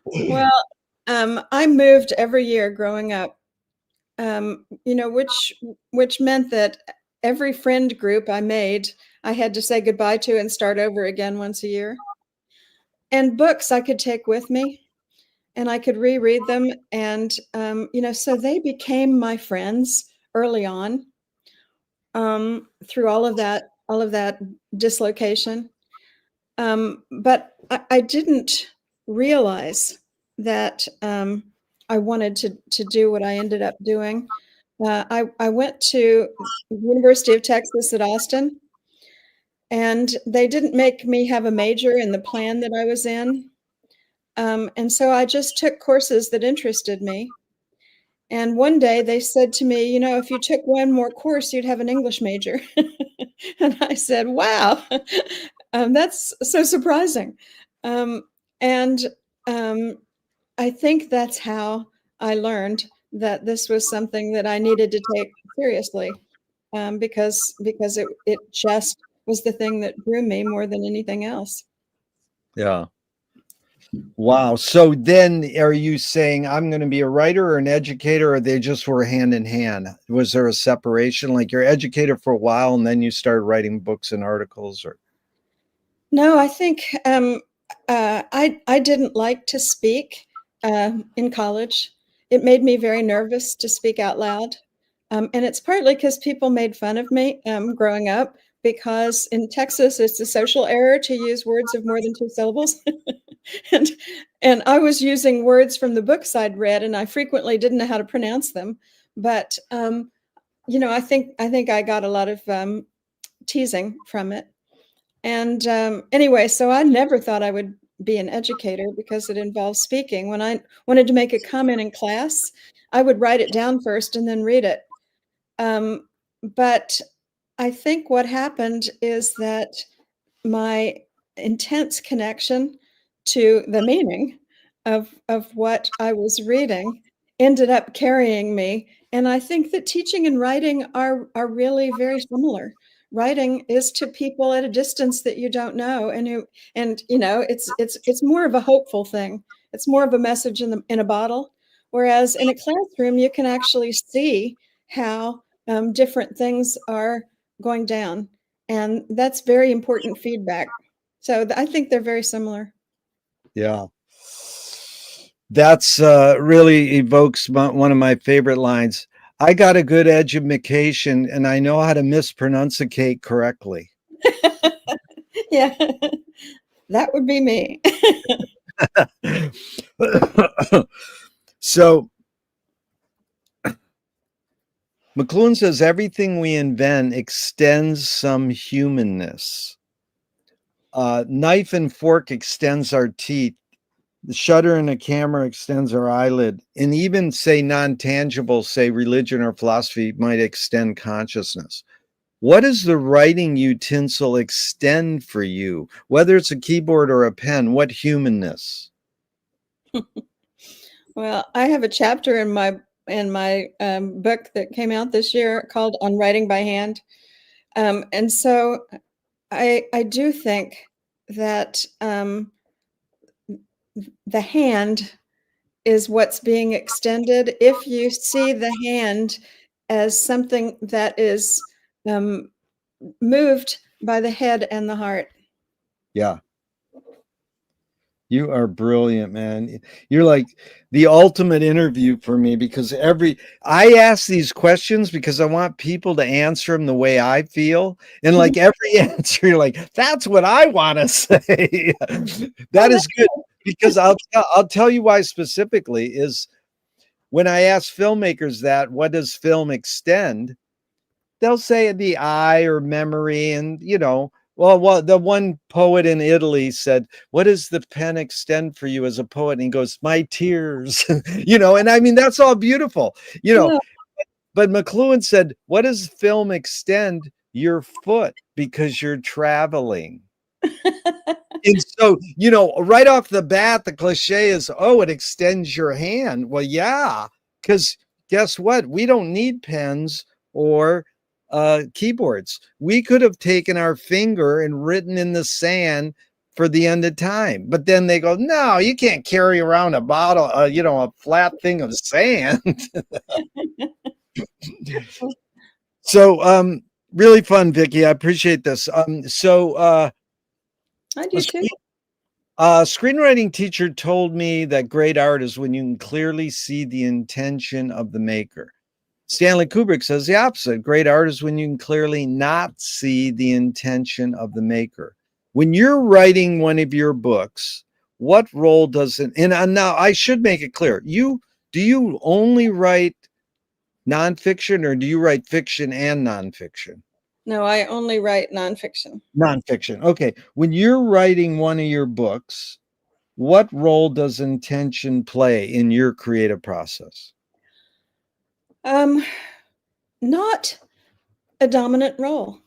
Well, I moved every year growing up, which meant that every friend group I made, I had to say goodbye to and start over again once a year. And books I could take with me, and I could reread them. And, so they became my friends early on, through all of that dislocation. But I didn't realize that I wanted to do what I ended up doing. I went to the University of Texas at Austin, and they didn't make me have a major in the plan that I was in. And so I just took courses that interested me. And one day they said to me, if you took one more course, you'd have an English major. And I said, wow, that's so surprising. Um, and I think that's how I learned that this was something that I needed to take seriously, because it just was the thing that drew me more than anything else. Yeah. Wow. So then are you saying I'm going to be a writer or an educator, or they just were hand in hand? Was there a separation? Like you're educator for a while and then you started writing books and articles, or No, I think I didn't like to speak in college. It made me very nervous to speak out loud, and it's partly because people made fun of me growing up. Because in Texas, it's a social error to use words of more than two syllables, and and I was using words from the books I'd read, and I frequently didn't know how to pronounce them. But I think I got a lot of teasing from it. And anyway, so I never thought I would be an educator because it involves speaking. When I wanted to make a comment in class, I would write it down first and then read it. But I think what happened is that my intense connection to the meaning of what I was reading ended up carrying me. And I think that teaching and writing are really very similar. Writing is to people at a distance that you don't know, it's more of a hopeful thing. It's more of a message in a bottle. Whereas in a classroom, you can actually see how different things are going down, and that's very important feedback. So I think they're very similar. yeah. That's really evokes one of my favorite lines. I got a good education and I know how to mispronunciate correctly. Yeah, that would be me. So McLuhan says everything we invent extends some humanness. Knife and fork extends our teeth. The shutter in a camera extends our eyelid. And even say non-tangible, say religion or philosophy might extend consciousness. What does the writing utensil extend for you? Whether it's a keyboard or a pen, what humanness? Well, I have a chapter in my book that came out this year called "On Writing by Hand," and so I do think that the hand is what's being extended. If you see the hand as something that is um, moved by the head and the heart. Yeah. You are brilliant, man. You're like the ultimate interview for me because I ask these questions because I want people to answer them the way I feel. And like every answer, you're like, that's what I want to say. That Oh, is good because I'll tell you why specifically is when I ask filmmakers that, what does film extend? They'll say the eye or memory, and well, the one poet in Italy said, what does the pen extend for you as a poet? And he goes, my tears. And I mean, that's all beautiful, yeah. but McLuhan said, what does film extend? Your foot, because you're traveling. And so, right off the bat, the cliche is, oh, it extends your hand. Well, yeah, because guess what? We don't need pens or keyboards. We could have taken our finger and written in the sand for the end of time. But then they go, no, you can't carry around a bottle, a flat thing of sand. So, really fun, Vicki. I appreciate this. I do too. A screenwriting teacher told me that great art is when you can clearly see the intention of the maker. Stanley Kubrick says the opposite. Great art is when you can clearly not see the intention of the maker. When you're writing one of your books, what role does it? And now I should make it clear. Do you only write nonfiction, or do you write fiction and nonfiction? No, I only write nonfiction. Nonfiction. Okay. When you're writing one of your books, what role does intention play in your creative process? Not a dominant role.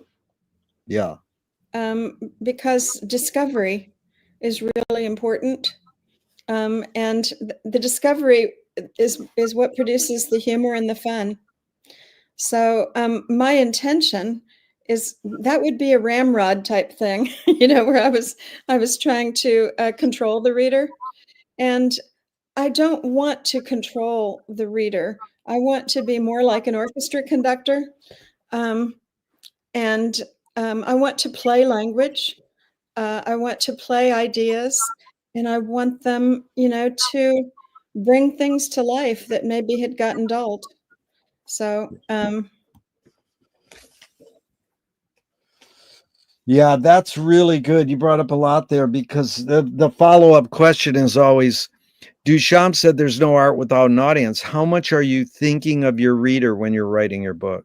Yeah. Because discovery is really important. And the discovery is what produces the humor and the fun. So my intention is that would be a ramrod type thing, where I was trying to control the reader, and I don't want to control the reader. I want to be more like an orchestra conductor, um, and I want to play language. I want to play ideas, and I want them, to bring things to life that maybe had gotten dulled. So, Yeah, that's really good. You brought up a lot there because the follow-up question is always, Duchamp said there's no art without an audience. How much are you thinking of your reader when you're writing your book?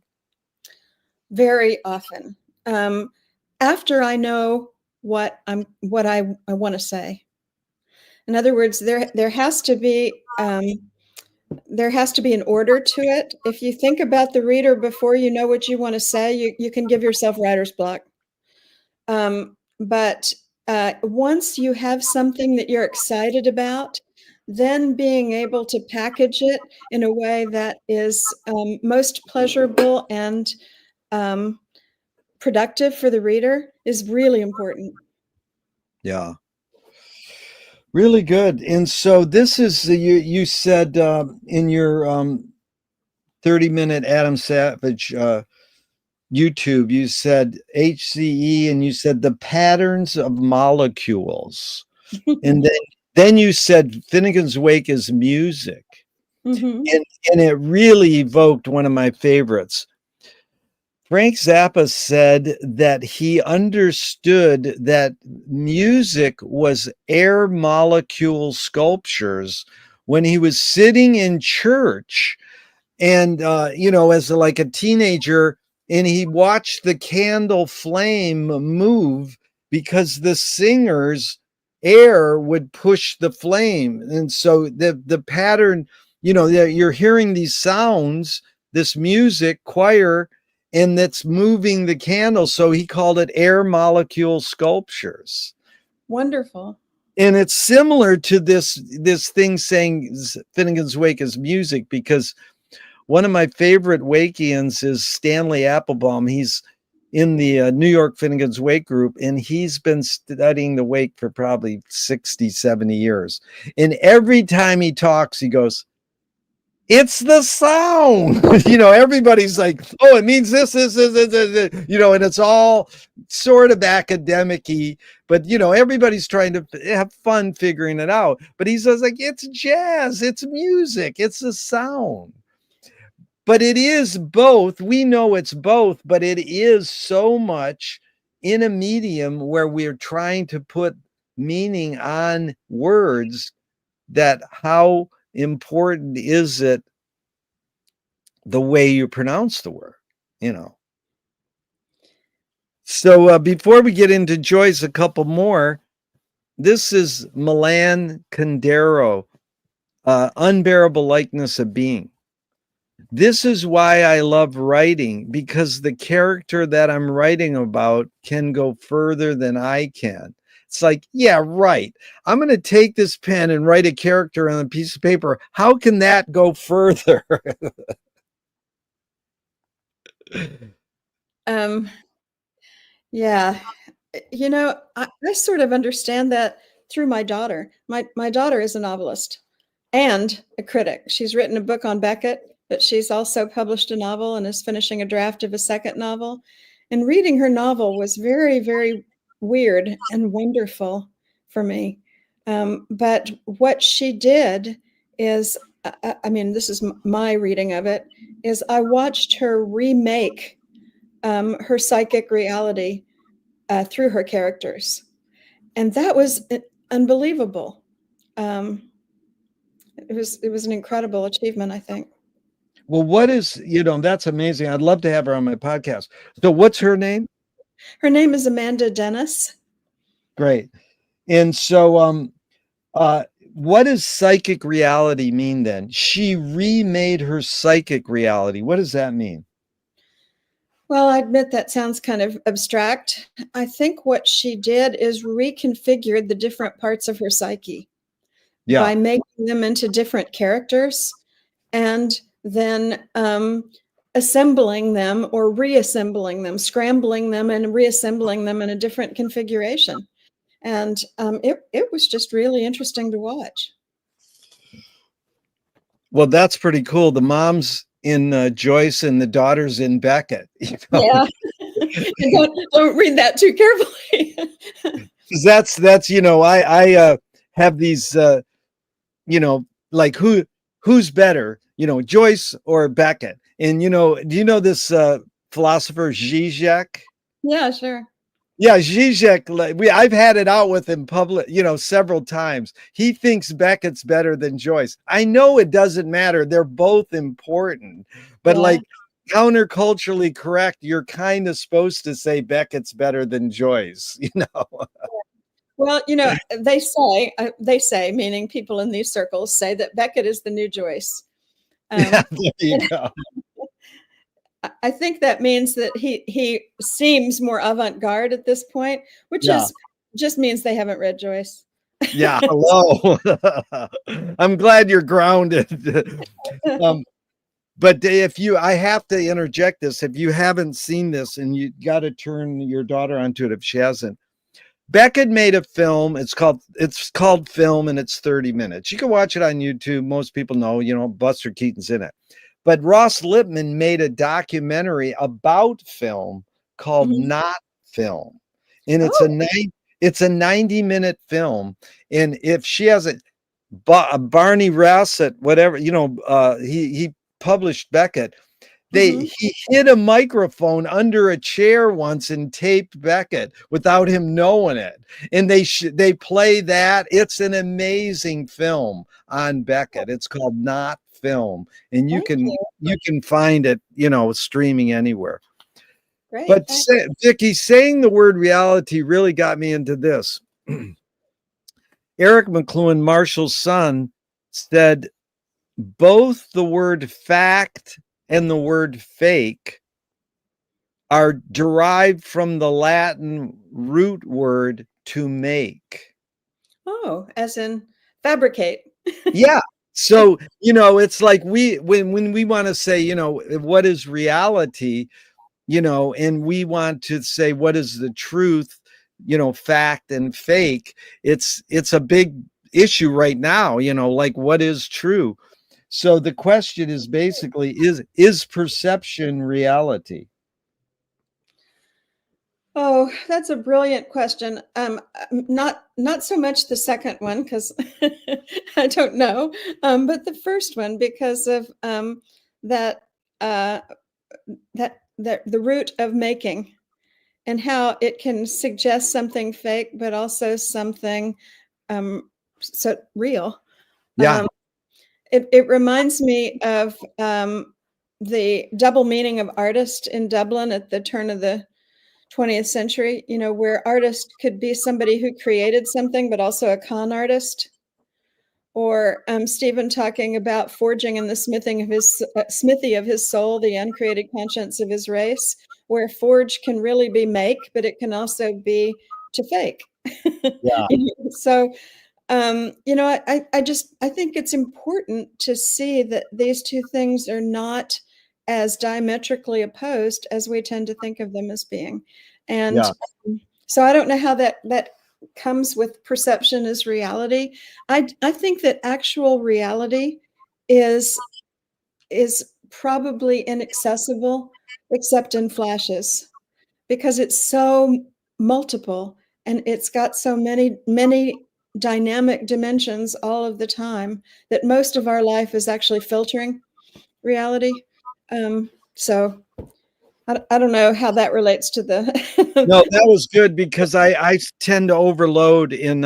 very often, after I know what I want to say. In other words, there has to be an order to it. If you think about the reader before you know what you want to say, you can give yourself writer's block. But once you have something that you're excited about, then being able to package it in a way that is most pleasurable and productive for the reader is really important. Yeah. Really good. And so this is you said in your 30-minute Adam Savage YouTube, you said HCE, and you said the patterns of molecules. And then you said Finnegan's Wake is music. Mm-hmm. And it really evoked one of my favorites. Frank Zappa said that he understood that music was air molecule sculptures when he was sitting in church and as like a teenager, and he watched the candle flame move because the singer's air would push the flame. And so the pattern, you're hearing these sounds, this music choir, and that's moving the candle. So he called it air molecule sculptures. Wonderful. And it's similar to this thing saying Finnegan's Wake is music, because one of my favorite Wakians is Stanley Applebaum. He's in the New York Finnegan's Wake group, and he's been studying the wake for probably 60, 70 years. And every time he talks, he goes, it's the sound. Everybody's like, oh, it means this, and it's all sort of academic-y, but everybody's trying to have fun figuring it out. But he says, like, it's jazz, it's music, it's the sound. But it is both. We know it's both, but it is so much in a medium where we're trying to put meaning on words, that how important is it the way you pronounce the word, So before we get into Joyce, a couple more. This is Milan Kundera, Unbearable Likeness of Being. This is why I love writing, because the character that I'm writing about can go further than I can. It's like, yeah, right. I'm going to take this pen and write a character on a piece of paper. How can that go further? Yeah. I sort of understand that through my daughter. My daughter is a novelist and a critic. She's written a book on Beckett, but she's also published a novel and is finishing a draft of a second novel. And reading her novel was very, very weird and wonderful for me. But what she did is, this is my reading of it, is I watched her remake her psychic reality through her characters. And that was unbelievable. It was an incredible achievement, I think. Well, that's amazing. I'd love to have her on my podcast. So what's her name? Her name is Amanda Dennis. Great. And so what does psychic reality mean then? She remade her psychic reality. What does that mean? Well, I admit that sounds kind of abstract. I think what she did is reconfigured the different parts of her psyche by making them into different characters and then assembling them or reassembling them, scrambling them and reassembling them in a different configuration. And it was just really interesting to watch. Well, that's pretty cool. The mom's in Joyce and the daughter's in Beckett. Yeah. don't read that too carefully. that's I have these like who's better, Joyce or Beckett. And do you know this philosopher Zizek? Yeah, sure. Yeah, Zizek, I've had it out with him public, several times. He thinks Beckett's better than Joyce. I know it doesn't matter. They're both important. But like counterculturally correct, you're kind of supposed to say Beckett's better than Joyce, Well, they say, meaning people in these circles say that Beckett is the new Joyce. Yeah, there you go. I think that means that he seems more avant-garde at this point, which just means they haven't read Joyce. Yeah, hello. I'm glad you're grounded. But I have to interject this. If you haven't seen this, and you got to turn your daughter onto it if she hasn't. Beckett made a film. It's called Film, and it's 30 minutes. You can watch it on YouTube. Most people know, Buster Keaton's in it. But Ross Lippman made a documentary about film called Not Film. And it's a 90-minute film. And if she hasn't, Barney Rassett, whatever, he published Beckett. He hid a microphone under a chair once and taped Beckett without him knowing it. And they play that. It's an amazing film on Beckett. It's called Not Film, and you can find it, streaming anywhere. Great. But Vicki, saying the word reality really got me into this. Eric McLuhan, Marshall's son, said both the word fact and the word fake are derived from the Latin root word to make. Oh, as in fabricate. Yeah. So, it's like when we want to say, what is reality? and we want to say, what is the truth, fact and fake. It's a big issue right now, like what is true. So the question is basically, is perception reality? Oh, that's a brilliant question. Not so much the second one because I don't know, but the first one because of that uh, that the root of making and how it can suggest something fake, but also something so real. Yeah. Um, it reminds me of the double meaning of artist in Dublin at the turn of the 20th century, where artist could be somebody who created something, but also a con artist. Or Stephen talking about forging in the smithing of his smithy of his soul, the uncreated conscience of his race, where forge can really be make, but it can also be to fake. Yeah. So I think it's important to see that these two things are not as diametrically opposed as we tend to think of them as being. And Yeah. so I don't know how that comes with perception as reality. I think that actual reality is probably inaccessible except in flashes because it's so multiple and it's got so many dynamic dimensions all of the time that most of our life is actually filtering reality. So I don't know how that relates to the No, that was good because I tend to overload in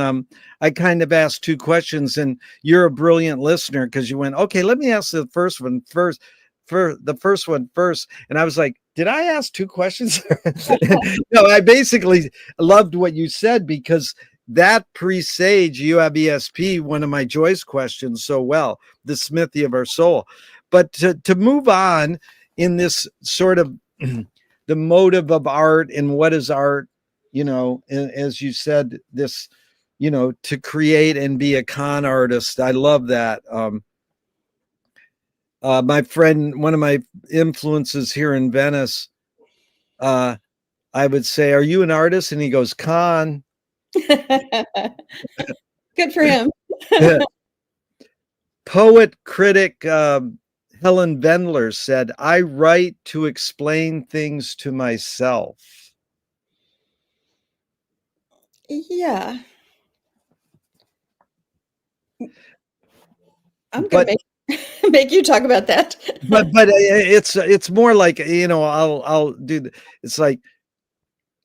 I kind of asked two questions, and you're a brilliant listener because you went, okay, let me ask the first one first, for the first one first. And I was like, did I ask two questions? No, I basically loved what you said because that presage you have ESP, one of my Joyce questions so well, the smithy of our soul. But to move on in this sort of the motive of art and what is art, and as you said, this, to create and be a con artist. I love that. My friend, one of my influences here in Venice, I would say, are you an artist? And he goes, con. Good for him. Poet critic Helen Vendler said, I write to explain things to myself. Yeah. I'm gonna But make you talk about that. but it's more like, I'll do it's like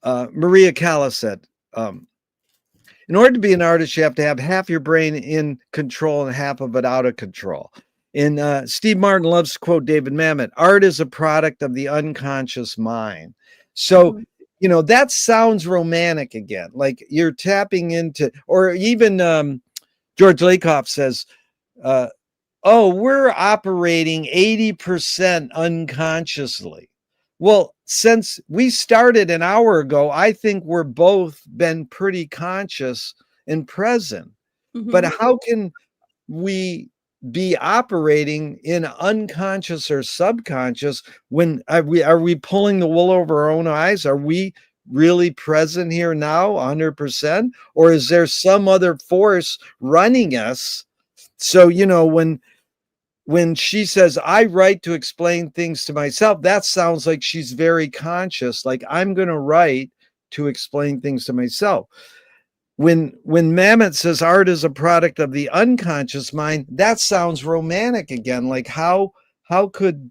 Maria Callas said, in order to be an artist, you have to have half your brain in control and half of it out of control. And Steve Martin loves to quote David Mamet, art is a product of the unconscious mind. So, that sounds romantic again, like you're tapping into, or even George Lakoff says, uh, oh, we're operating 80% unconsciously. Well, since we started an hour ago, I think we're both been pretty conscious and present. But Mhm. how can we be operating in unconscious or subconscious when are we pulling the wool over our own eyes? Are we really present here now 100%, or is there some other force running us? So, when she says, I write to explain things to myself, that sounds like she's very conscious, like I'm going to write to explain things to myself. When Mamet says art is a product of the unconscious mind, that sounds romantic again. Like how could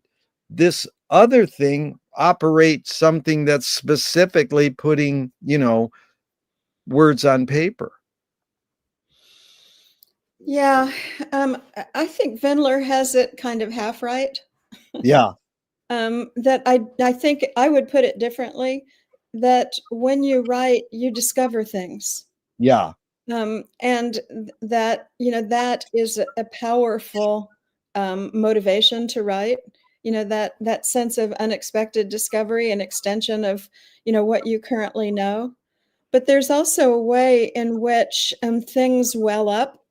this other thing operate something that's specifically putting, words on paper? Yeah, I think Wendler has it kind of half right. Yeah, That I think I would put it differently, that when you write, you discover things. yeah, And that, that is a powerful motivation to write. That sense of unexpected discovery and extension of, what you currently know. But there's also a way in which things well up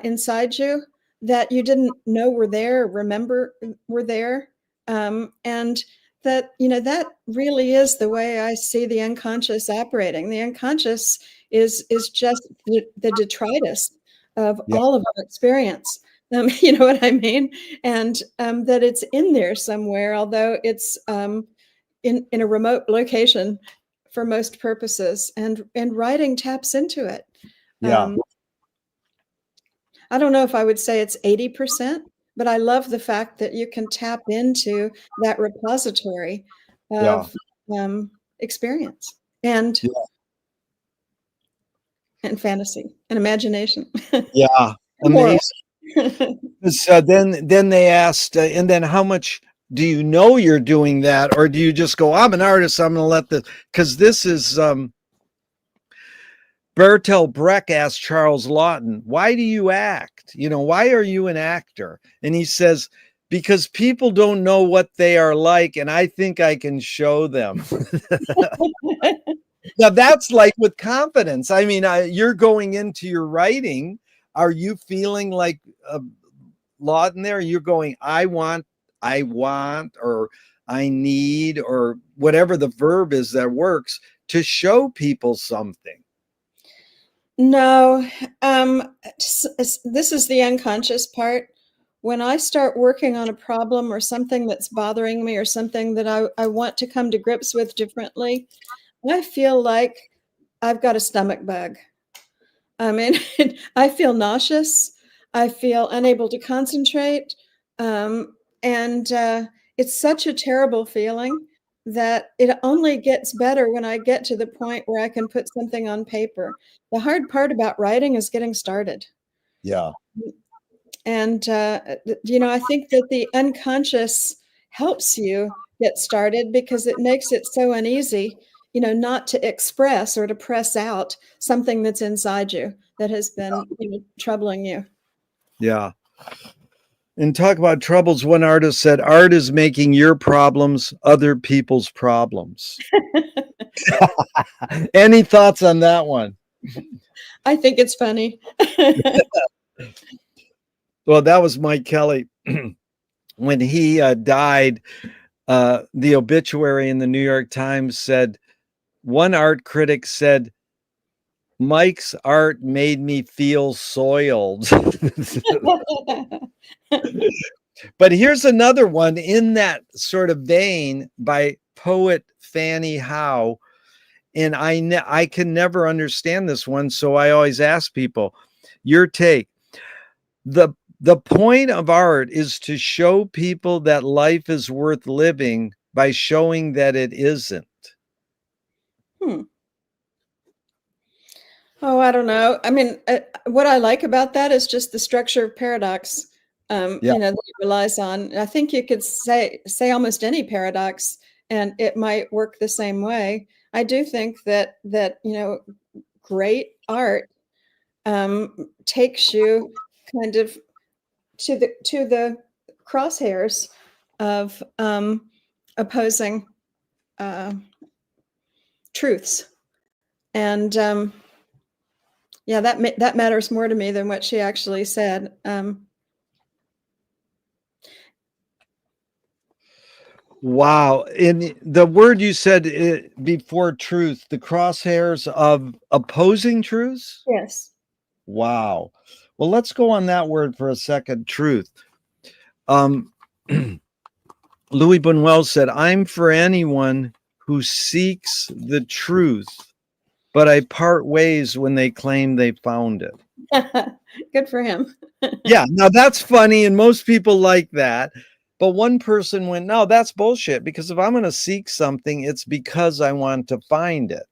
inside you that you didn't know were there, remember were there. And that, that really is the way I see the unconscious operating. The unconscious is just the detritus of Yeah. all of our experience. You know what I mean? And that it's in there somewhere, although it's in a remote location for most purposes. And writing taps into it. Yeah. I don't know if I would say it's 80%, but I love the fact that you can tap into that repository Yeah. of experience and Yeah. fantasy and imagination. Yeah. Moral. Amazing. So then they asked, and then how much do you know you're doing that, or do you just go, I'm an artist, I'm going to let this, because this is Bertolt Brecht asked Charles Lawton, why do you act? Why are you an actor? And he says, because people don't know what they are like, and I think I can show them. Now that's like with confidence. I mean, you're going into your writing. Are you feeling like Lawton there? You're going, I want, or I need, or whatever the verb is that works to show people something. No, this is the unconscious part. When I start working on a problem or something that's bothering me or something that I want to come to grips with differently, I feel like I've got a stomach bug. I mean, I feel nauseous. I feel unable to concentrate. And it's such a terrible feeling that it only gets better when I get to the point where I can put something on paper. The hard part about writing is getting started. Yeah. And, I think that the unconscious helps you get started because it makes it so uneasy, not to express or to press out something that's inside you that has been, troubling you. Yeah. And talk about troubles. One artist said, art is making your problems other people's problems. Any thoughts on that one? I think it's funny. Well, that was Mike Kelly. When he died, the obituary in the New York Times said, one art critic said, Mike's art made me feel soiled. But here's another one in that sort of vein by poet Fanny Howe. And I can never understand this one, so I always ask people, your take. The point of art is to show people that life is worth living by showing that it isn't. Oh, I don't know. I mean, what I like about that is just the structure of paradox, Yeah. that it relies on. I think you could say almost any paradox, and it might work the same way. I do think that great art takes you kind of to the crosshairs of opposing truths, and yeah, that matters more to me than what she actually said. Wow. In the word you said before truth, the crosshairs of opposing truths? Yes. Wow. Well, let's go on that word for a second, truth. Louis Buñuel said, I'm for anyone who seeks the truth, but I part ways when they claim they found it. Good for him. Yeah, now that's funny, and most people like that. But one person went, no, that's bullshit, because if I'm going to seek something, it's because I want to find it.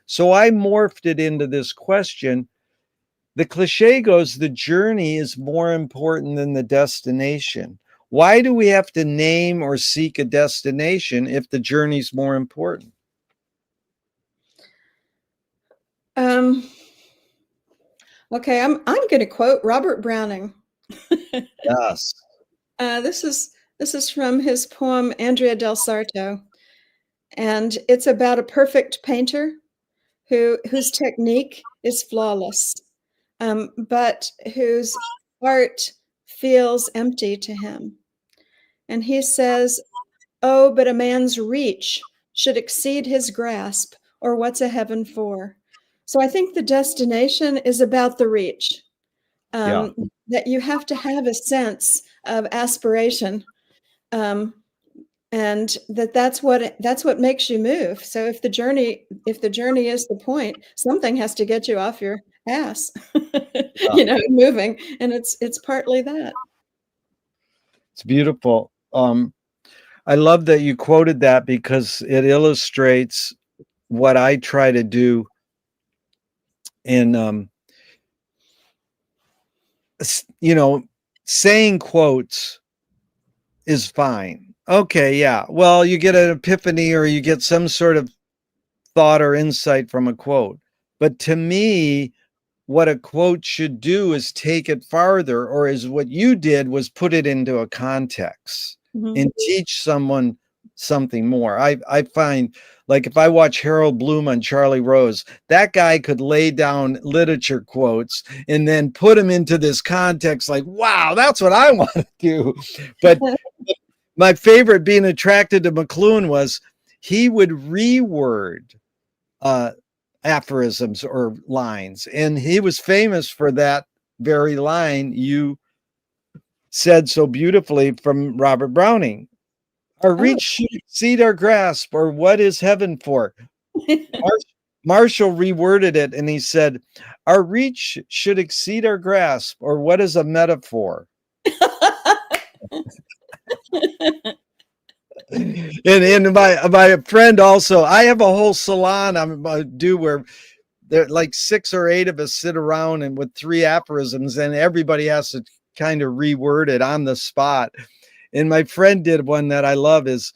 So I morphed it into this question. The cliche goes, the journey is more important than the destination. Why do we have to name or seek a destination if the journey's more important? Okay, I'm going to quote Robert Browning. Yes. This is from his poem Andrea del Sarto, and it's about a perfect painter whose technique is flawless, but whose art feels empty to him. And he says, Oh, but a man's reach should exceed his grasp, or what's a heaven for? So I think the destination is about the reach. Yeah. That you have to have a sense of aspiration, um, and that's what makes you move. So if the journey is the point, something has to get you off your ass, Yeah. moving, and it's partly that. It's beautiful. I love that you quoted that because it illustrates what I try to do in, saying quotes is fine. Okay, yeah. Well, you get an epiphany or you get some sort of thought or insight from a quote. But to me, what a quote should do is take it farther, or is what you did was put it into a context Mhm. and teach someone something more. I find, like, if I watch Harold Bloom on Charlie Rose, that guy could lay down literature quotes and then put them into this context, like, wow, that's what I want to do. But my favorite being attracted to McLuhan was he would reword uh, aphorisms or lines. And he was famous for that very line you said so beautifully from Robert Browning. Our Oh. reach should exceed our grasp, or what is heaven for? Marshall reworded it and he said, our reach should exceed our grasp, or what is a metaphor? And my friend also, I have a whole salon I do where there like 6 or 8 of us sit around and with 3 aphorisms, and everybody has to kind of reword it on the spot. And my friend did one that I love is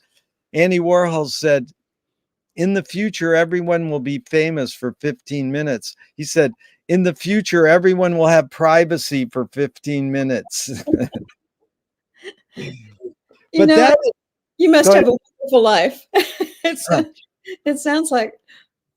Andy Warhol said, in the future, everyone will be famous for 15 minutes. He said, in the future, everyone will have privacy for 15 minutes. You But know, that, you must go have ahead. a wonderful life. It's it sounds like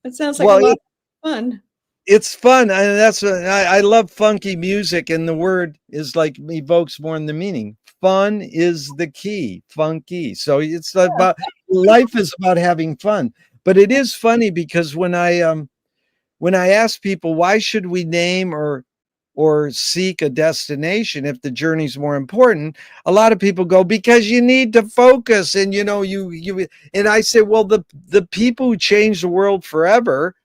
a Well, lot of fun. it's fun. And that's what I love funky music, and the word is like evokes more than the meaning. Fun is the key, funky. So it's about life is about having fun. But it is funny because when I ask people why should we name or seek a destination if the journey's more important, a lot of people go, because you need to focus, and you and I say, well, the people who changed the world forever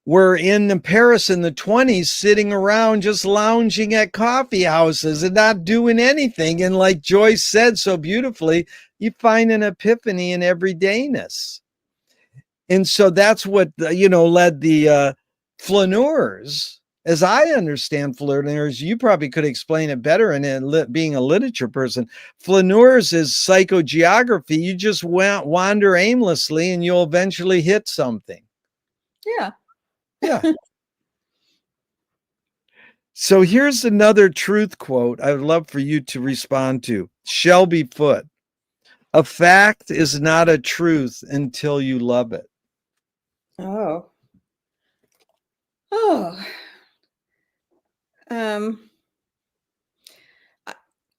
were in Paris in the 20s, sitting around just lounging at coffee houses and not doing anything. And like Joyce said so beautifully, you find an epiphany in everydayness. And so that's what, led the flaneurs, as I understand flaneurs, you probably could explain it better in being a literature person. Flaneurs is psychogeography. You just wander aimlessly and you'll eventually hit something. Yeah. Yeah. So here's another truth quote I would love for you to respond to. Shelby Foote. A fact is not a truth until you love it. Oh. Oh. Um,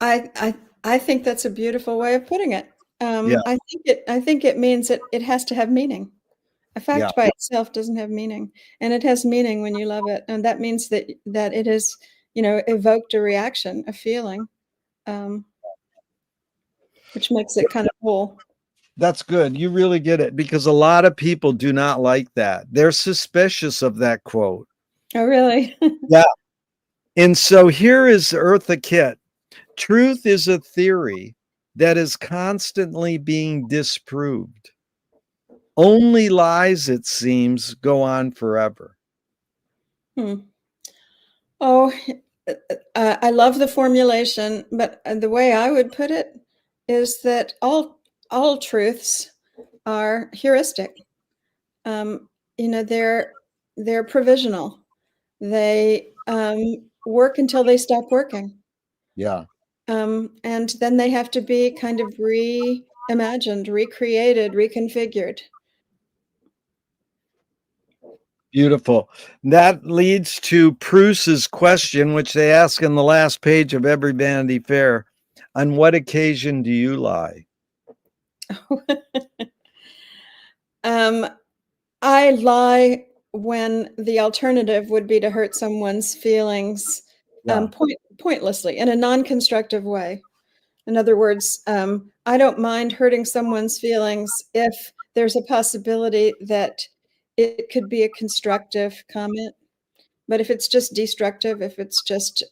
I think that's a beautiful way of putting it. Yeah. I think it means that it has to have meaning. A Yeah. fact by itself doesn't have meaning, and it has meaning when you love it, and that means that it has, evoked a reaction, a feeling, um, which makes it kind of whole. That's good. You really get it, because a lot of people do not like that. They're suspicious of that quote. Oh, really? Yeah. And so here is Eartha Kitt. Truth is a theory that is constantly being disproved. Only lies, it seems, go on forever. Hmm. Oh, I love the formulation, but the way I would put it is that all truths are heuristic. They're provisional. They work until they stop working, Yeah. and then they have to be kind of reimagined, recreated, reconfigured. Beautiful. That leads to Proust's question, which they ask on the last page of every Vanity Fair. On what occasion do you lie? Um, I lie when the alternative would be to hurt someone's feelings Yeah. pointlessly in a non-constructive way. In other words, I don't mind hurting someone's feelings if there's a possibility that it could be a constructive comment. But if it's just destructive, if it's just,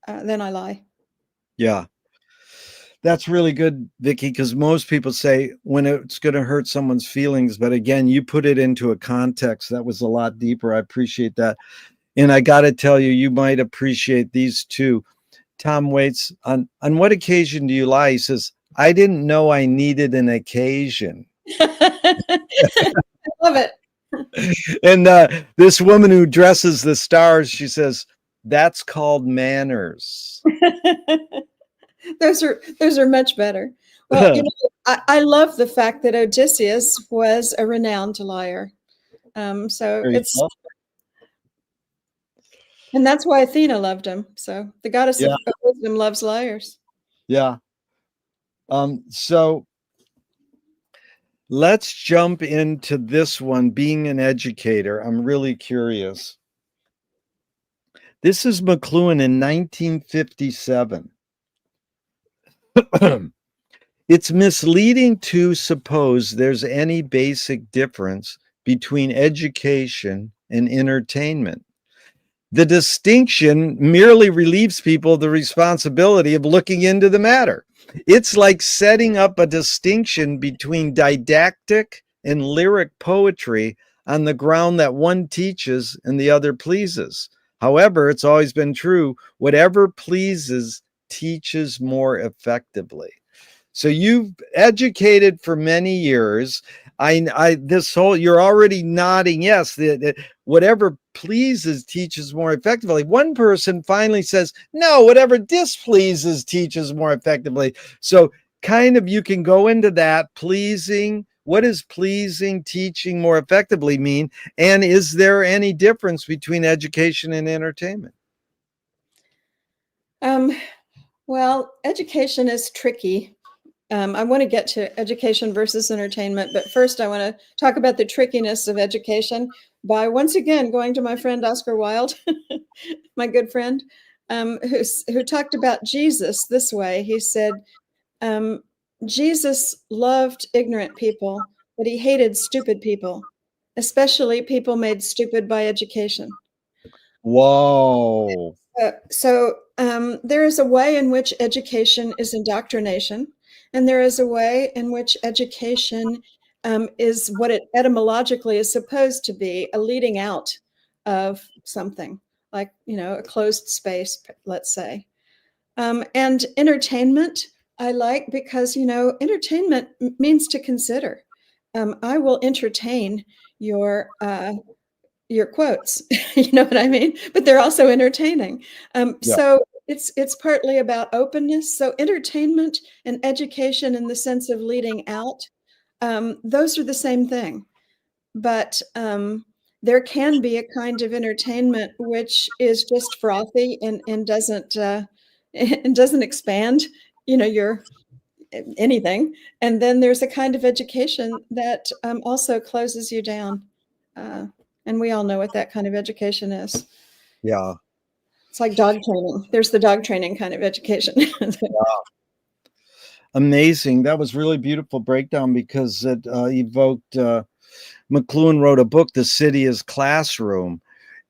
then I lie. Yeah. That's really good, Vicki, because most people say when it's going to hurt someone's feelings. But again, you put it into a context that was a lot deeper. I appreciate that. And I got to tell you, you might appreciate these too. Tom Waits, on what occasion do you lie? He says, I didn't know I needed an occasion. I love it. And this woman who dresses the stars, she says, that's called manners. Those are much better. Well, I love the fact that Odysseus was a renowned liar. So There you it's, go. and that's why Athena loved him. So the goddess Yeah. of wisdom loves liars. Yeah. So let's jump into this one, being an educator. I'm really curious. This is McLuhan in 1957. It's misleading to suppose there's any basic difference between education and entertainment. The distinction merely relieves people of the responsibility of looking into the matter. It's like setting up a distinction between didactic and lyric poetry on the ground that one teaches and the other pleases. However, it's always been true, whatever pleases teaches more effectively. So you've educated for many years. This whole, you're already nodding yes. Whatever pleases teaches more effectively. One person finally says, no, whatever displeases teaches more effectively. So kind of you can go into that pleasing. What does pleasing teaching more effectively mean? And is there any difference between education and entertainment? Well, education is tricky. I want to get to education versus entertainment, but first I want to talk about the trickiness of education by once again going to my friend Oscar Wilde, my good friend, who talked about Jesus this way. He said, Jesus loved ignorant people, but he hated stupid people, especially people made stupid by education. Whoa. There is a way in which education is indoctrination, and there is a way in which education is what it etymologically is supposed to be, a leading out of something, like, a closed space, let's say. And entertainment, I like because, entertainment means to consider. I will entertain your quotes, you know what I mean? But they're also entertaining. Yeah. So it's partly about openness. So entertainment and education in the sense of leading out, those are the same thing. But there can be a kind of entertainment which is just frothy and doesn't and doesn't expand, your anything. And then there's a kind of education that also closes you down. And we all know what that kind of education is. Yeah. It's like dog training. There's the dog training kind of education. Wow. Amazing. That was really beautiful breakdown because it evoked, McLuhan wrote a book, The City is Classroom.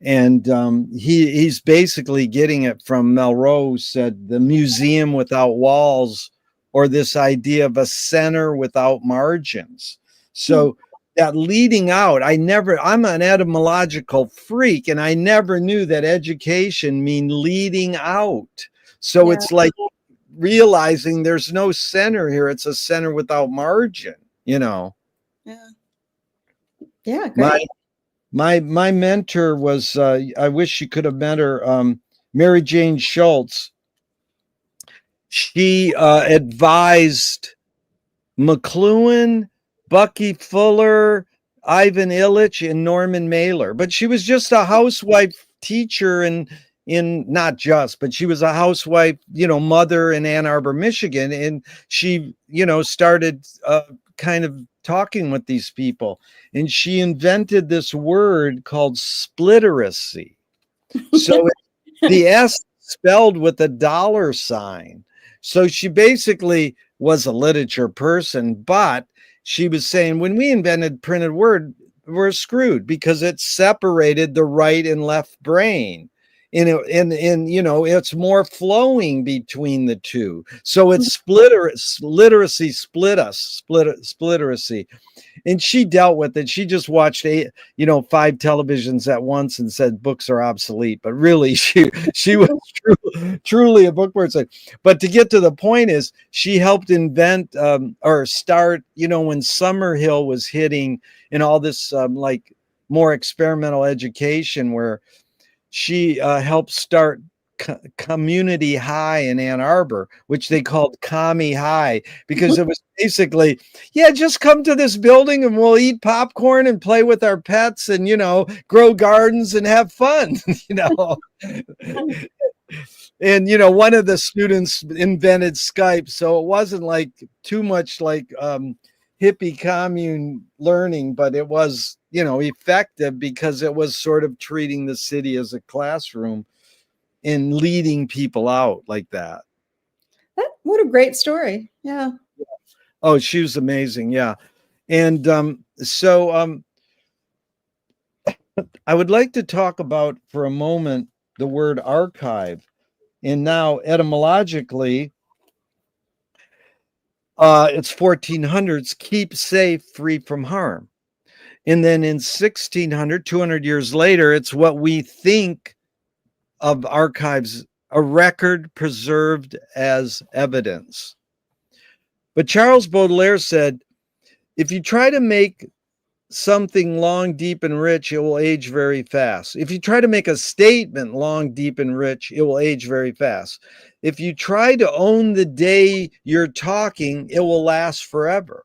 And he's basically getting it from Melrose, said the museum without walls, or this idea of a center without margins. So that leading out, I'm an etymological freak, and I never knew that education mean leading out. So it's like realizing there's no center here. It's a center without margin, Yeah. Yeah, great. My mentor was, I wish you could have met her, Mary Jane Schultz. She advised McLuhan, Bucky Fuller, Ivan Illich, and Norman Mailer. But she was just a housewife teacher, and not just, but she was a housewife, mother in Ann Arbor, Michigan. And she, started kind of talking with these people. And she invented this word called splitteracy. So the S spelled with a dollar sign. So she basically was a literature person, but she was saying when we invented printed word, we're screwed because it separated the right and left brain. And it's more flowing between the two. So it's literacy splitteracy. And she dealt with it. She just watched 5 televisions at once and said books are obsolete. But really, she was truly a book person. But to get to the point is, she helped invent or start. When Summerhill was hitting and all this like more experimental education, where she helped start Community High in Ann Arbor, which they called Commie High, because it was basically, yeah, just come to this building and we'll eat popcorn and play with our pets and, grow gardens and have fun, And, one of the students invented Skype. So it wasn't like too much like hippie commune learning, but it was, effective because it was sort of treating the city as a classroom and leading people out like that. What a great story. Yeah. Oh, she was amazing. Yeah. And so I would like to talk about for a moment the word archive. And now etymologically, it's 1400s, keep safe, free from harm. And then in 1600, 200 years later, it's what we think of archives, a record preserved as evidence. But Charles Baudelaire said, if you try to make something long, deep, and rich, it will age very fast. If you try to make a statement long, deep, and rich, it will age very fast. If you try to own the day you're talking, it will last forever.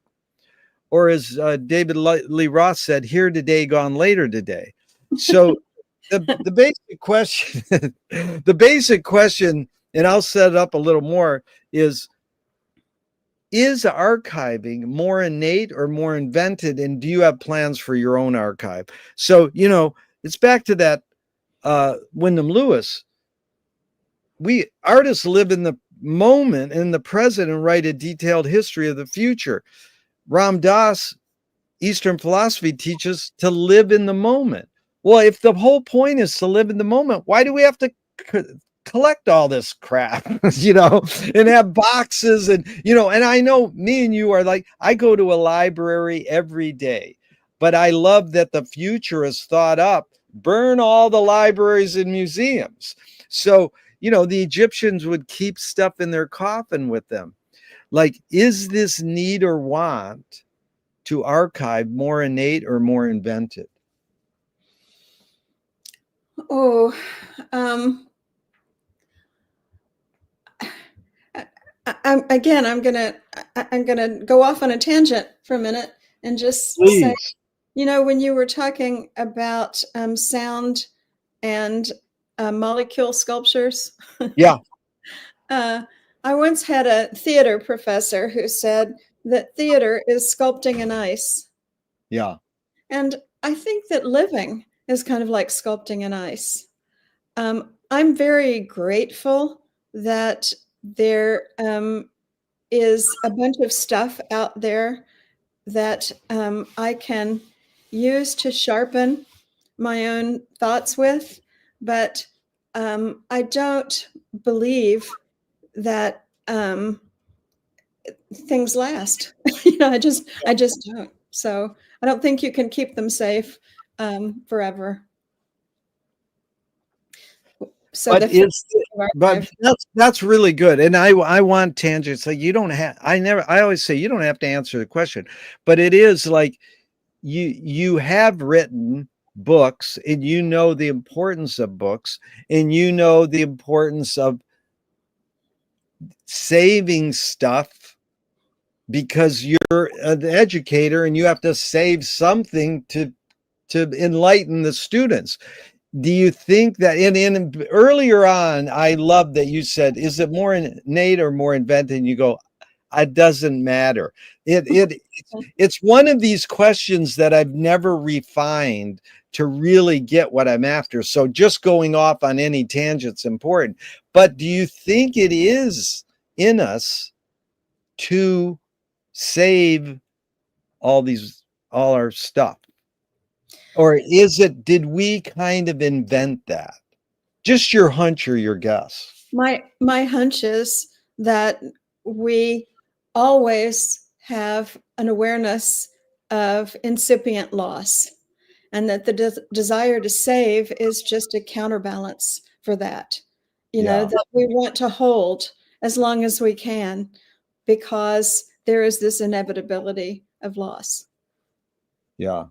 Or as David Lee Roth said, here today, gone later today. So the basic question, and I'll set it up a little more, is archiving more innate or more invented? And do you have plans for your own archive? So, it's back to that Wyndham Lewis. We artists live in the moment, in the present, and write a detailed history of the future. Ram Dass, Eastern philosophy, teaches to live in the moment. Well, if the whole point is to live in the moment, why do we have to collect all this crap, and have boxes and I know me and you are like, I go to a library every day, but I love that the futurists thought up, burn all the libraries and museums. So, the Egyptians would keep stuff in their coffin with them. Like, is this need or want to archive more innate or more invented? Oh, I'm gonna go off on a tangent for a minute and just say, Please. when you were talking about sound and molecule sculptures, Yeah. I once had a theater professor who said that theater is sculpting in ice. Yeah. And I think that living is kind of like sculpting in ice. I'm very grateful that there is a bunch of stuff out there that I can use to sharpen my own thoughts with, but I don't believe that things last. I just don't. So I don't think you can keep them safe forever. So but that's really good. And I want tangents. Like, you don't have, I always say you don't have to answer the question, but it is like you have written books, and the importance of books, and the importance of saving stuff, because you're an educator and you have to save something to enlighten the students. do you think that in earlier on, I love that you said, is it more innate or more invented? And you go, it doesn't matter. It's one of these questions that I've never refined to really get what I'm after. So just going off on any tangent's important. But do you think it is in us to save all our stuff? Or did we kind of invent that? Just your hunch or your guess. My hunch is that we always have an awareness of incipient loss, and that the desire to save is just a counterbalance for that. Yeah. That we want to hold as long as we can, because there is this inevitability of loss. Yeah.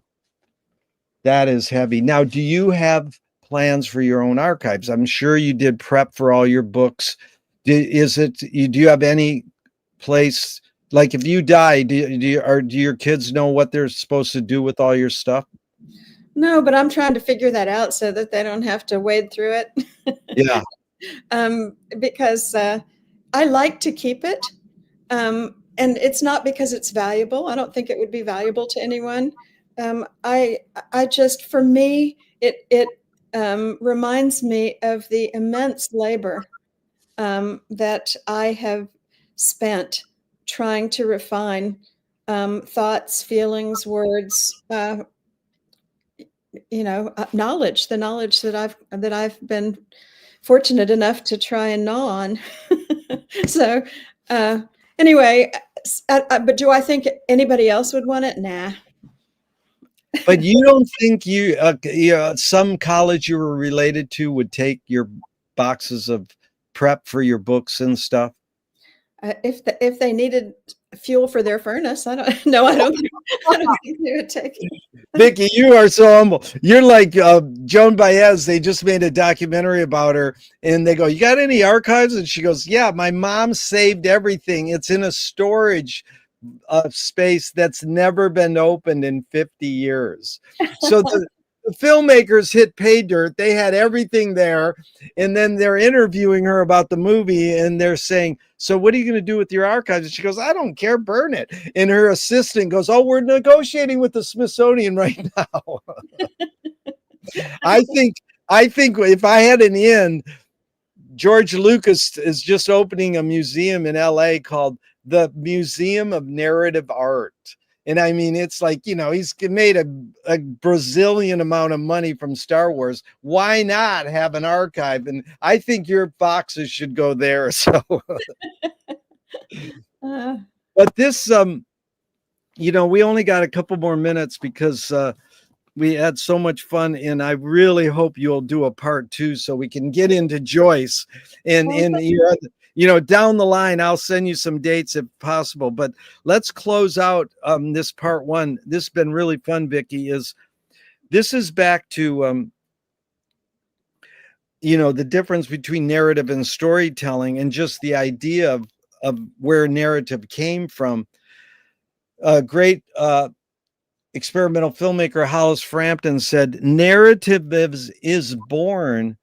That is heavy. Now, do you have plans for your own archives? I'm sure you did prep for all your books. Do you have any place, like if you die, do your kids know what they're supposed to do with all your stuff? No, but I'm trying to figure that out so that they don't have to wade through it. Yeah. Because I like to keep it. And it's not because it's valuable. I don't think it would be valuable to anyone. I just, for me, it reminds me of the immense labor that I have spent trying to refine thoughts, feelings, words, knowledge, the knowledge that I've been fortunate enough to try and gnaw on. So anyway, but do I think anybody else would want it? Nah. But you don't think some college you were related to would take your boxes of prep for your books and stuff? If they needed fuel for their furnace, I don't know. I don't think they would take it. Vicki, you are so humble. You're like Joan Baez. They just made a documentary about her, and they go, "You got any archives?" And she goes, "Yeah, my mom saved everything. It's in a storage space that's never been opened in 50 years." So the filmmakers hit pay dirt. They had everything there, and then they're interviewing her about the movie, and they're saying, "So what are you going to do with your archives?" And she goes, "I don't care, burn it." And her assistant goes, "Oh, we're negotiating with the Smithsonian right now." I think if I had an in, George Lucas is just opening a museum in LA called the Museum of Narrative Art. And I mean, it's like, he's made a Brazilian amount of money from Star Wars. Why not have an archive? And I think your boxes should go there. So, but this, we only got a couple more minutes because we had so much fun, and I really hope you'll do a part 2 so we can get into Joyce. And down the line, I'll send you some dates if possible. But let's close out this part 1. This has been really fun, Vicki. This is back to the difference between narrative and storytelling, and just the idea of where narrative came from. A great experimental filmmaker Hollis Frampton said, "Narrative is born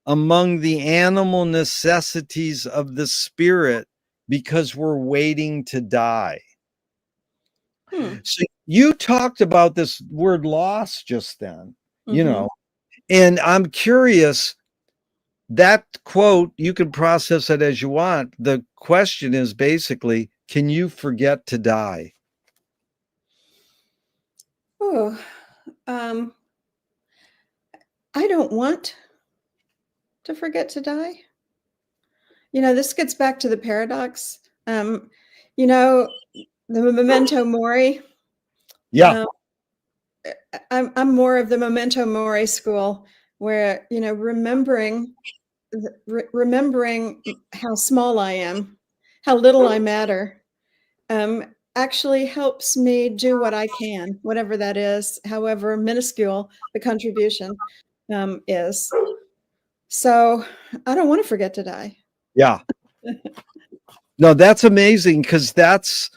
among the animal necessities of the spirit because we're waiting to die." So you talked about this word loss just then, and I'm curious, that quote, you can process it as you want. The question is basically, can you forget to die? Oh, I don't want to forget to die. This gets back to the paradox. The memento mori. Yeah. I'm more of the memento mori school, where remembering how small I am, how little I matter, actually helps me do what I can, whatever that is, however minuscule the contribution is. So I don't want to forget to die. Yeah. No, that's amazing, because that's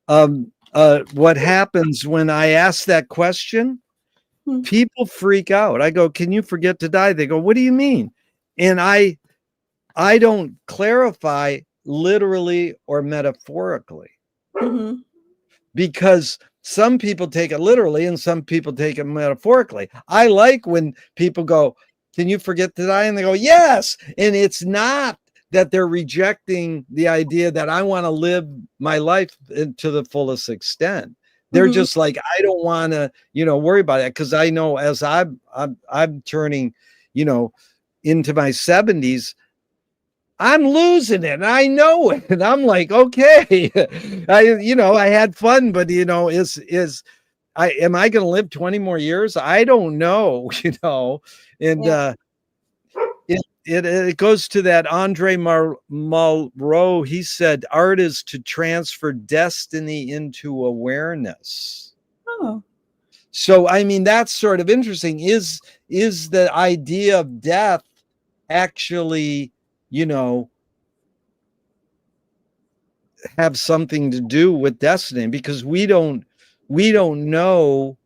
what happens when I ask that question. Hmm. People freak out. I go, can you forget to die? They go, what do you mean? And I don't clarify literally or metaphorically, Mm-hmm. because some people take it literally and some people take it metaphorically. I like when people go, can you forget to die? And they go, yes. And it's not that they're rejecting the idea that I want to live my life to the fullest extent. They're Mm-hmm. just like, I don't want to, worry about it. Cause I know as I'm turning, into my 70s, I'm losing it. I know it. And I'm like, okay, I had fun, but am I going to live 20 more years? I don't know, and, Yeah. it goes to that Andre Malraux. He said, art is to transfer destiny into awareness. Oh. So, I mean, that's sort of interesting. Is the idea of death actually, have something to do with destiny? Because we don't know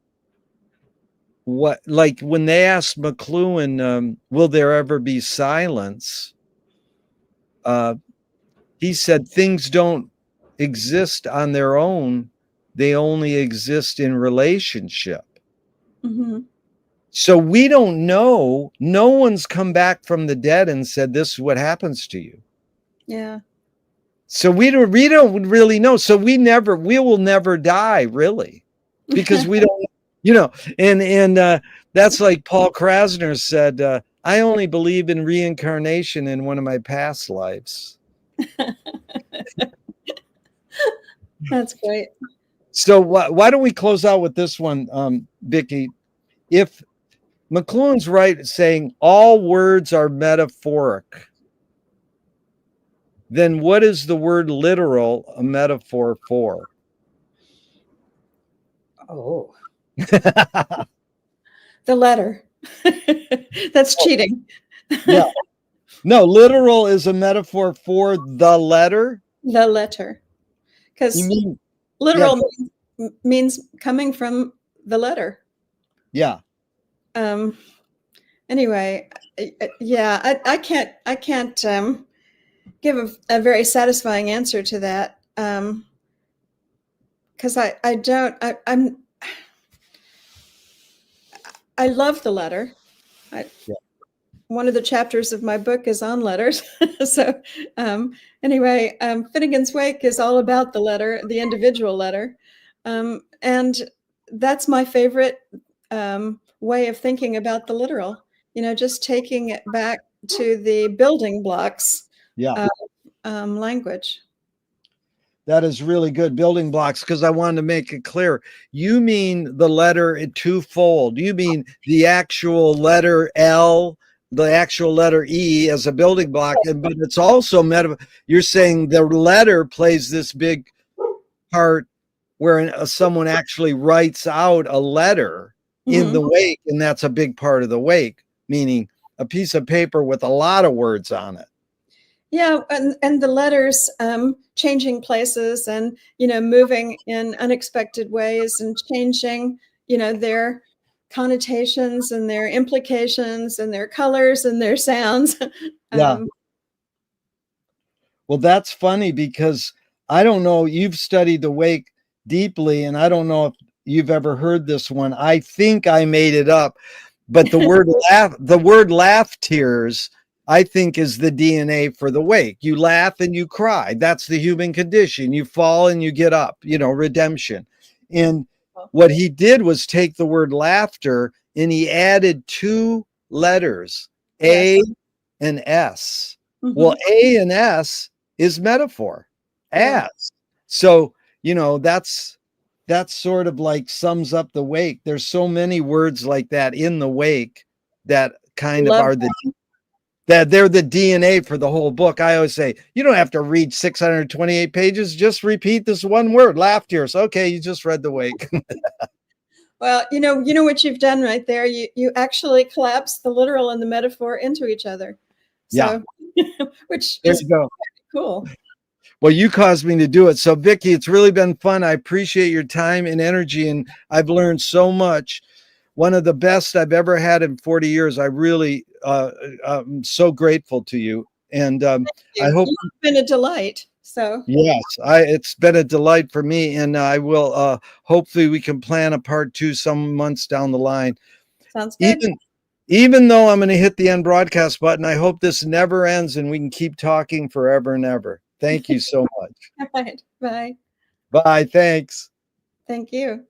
what, like when they asked McLuhan, will there ever be silence? He said things don't exist on their own. They only exist in relationship. Mm-hmm. So we don't know. No one's come back from the dead and said, this is what happens to you. Yeah. So we don't really know. So we will never die, really, because we don't, and that's like Paul Krasner said, I only believe in reincarnation in one of my past lives. That's great. So why don't we close out with this one, Vicki? If McLuhan's right saying all words are metaphoric, then what is the word literal a metaphor for? Oh. The letter. That's cheating. Yeah. No, literal is a metaphor for the letter. The letter. Because literal means coming from the letter. Yeah. Anyway, yeah, I can't give a very satisfying answer to that. Because I love the letter. One of the chapters of my book is on letters. So anyway, Finnegan's Wake is all about the letter, the individual letter. And that's my favorite way of thinking about the literal, just taking it back to the building blocks of language. That is really good, building blocks, because I wanted to make it clear. You mean the letter twofold. You mean the actual letter L, the actual letter E as a building block, but it's also you're saying the letter plays this big part where someone actually writes out a letter in the wake, and that's a big part of the wake, meaning a piece of paper with a lot of words on it. Yeah, and the letters changing places and, moving in unexpected ways and changing, their connotations and their implications and their colors and their sounds. Yeah. Well, that's funny because I don't know, you've studied the wake deeply, and I don't know if you've ever heard this one. I think I made it up, but the word laugh tears, I think, is the DNA for the wake. You laugh and you cry. That's the human condition. You fall and you get up, redemption. And what he did was take the word laughter and he added 2 letters, A and S. Well, A and S is metaphor. As. So, that's sort of like sums up the wake. There's so many words like that in the wake that kind of are they're the DNA for the whole book. I always say, you don't have to read 628 pages. Just repeat this one word, laugh tears. Okay, you just read the wake. Well, you know what you've done right there. You actually collapse the literal and the metaphor into each other. So, which is cool. Well, you caused me to do it. So, Vicki, it's really been fun. I appreciate your time and energy, and I've learned so much. one of the best I've ever had in 40 years. I really, I'm so grateful to you. And I hope. You've been a delight. So Yes, it's been a delight for me, and I will hopefully we can plan a part 2 some months down the line. sounds good. Even though I'm going to hit the end broadcast button, I hope this never ends and we can keep talking forever and ever. Thank you so much. All right. Bye. Bye. Thanks. Thank you.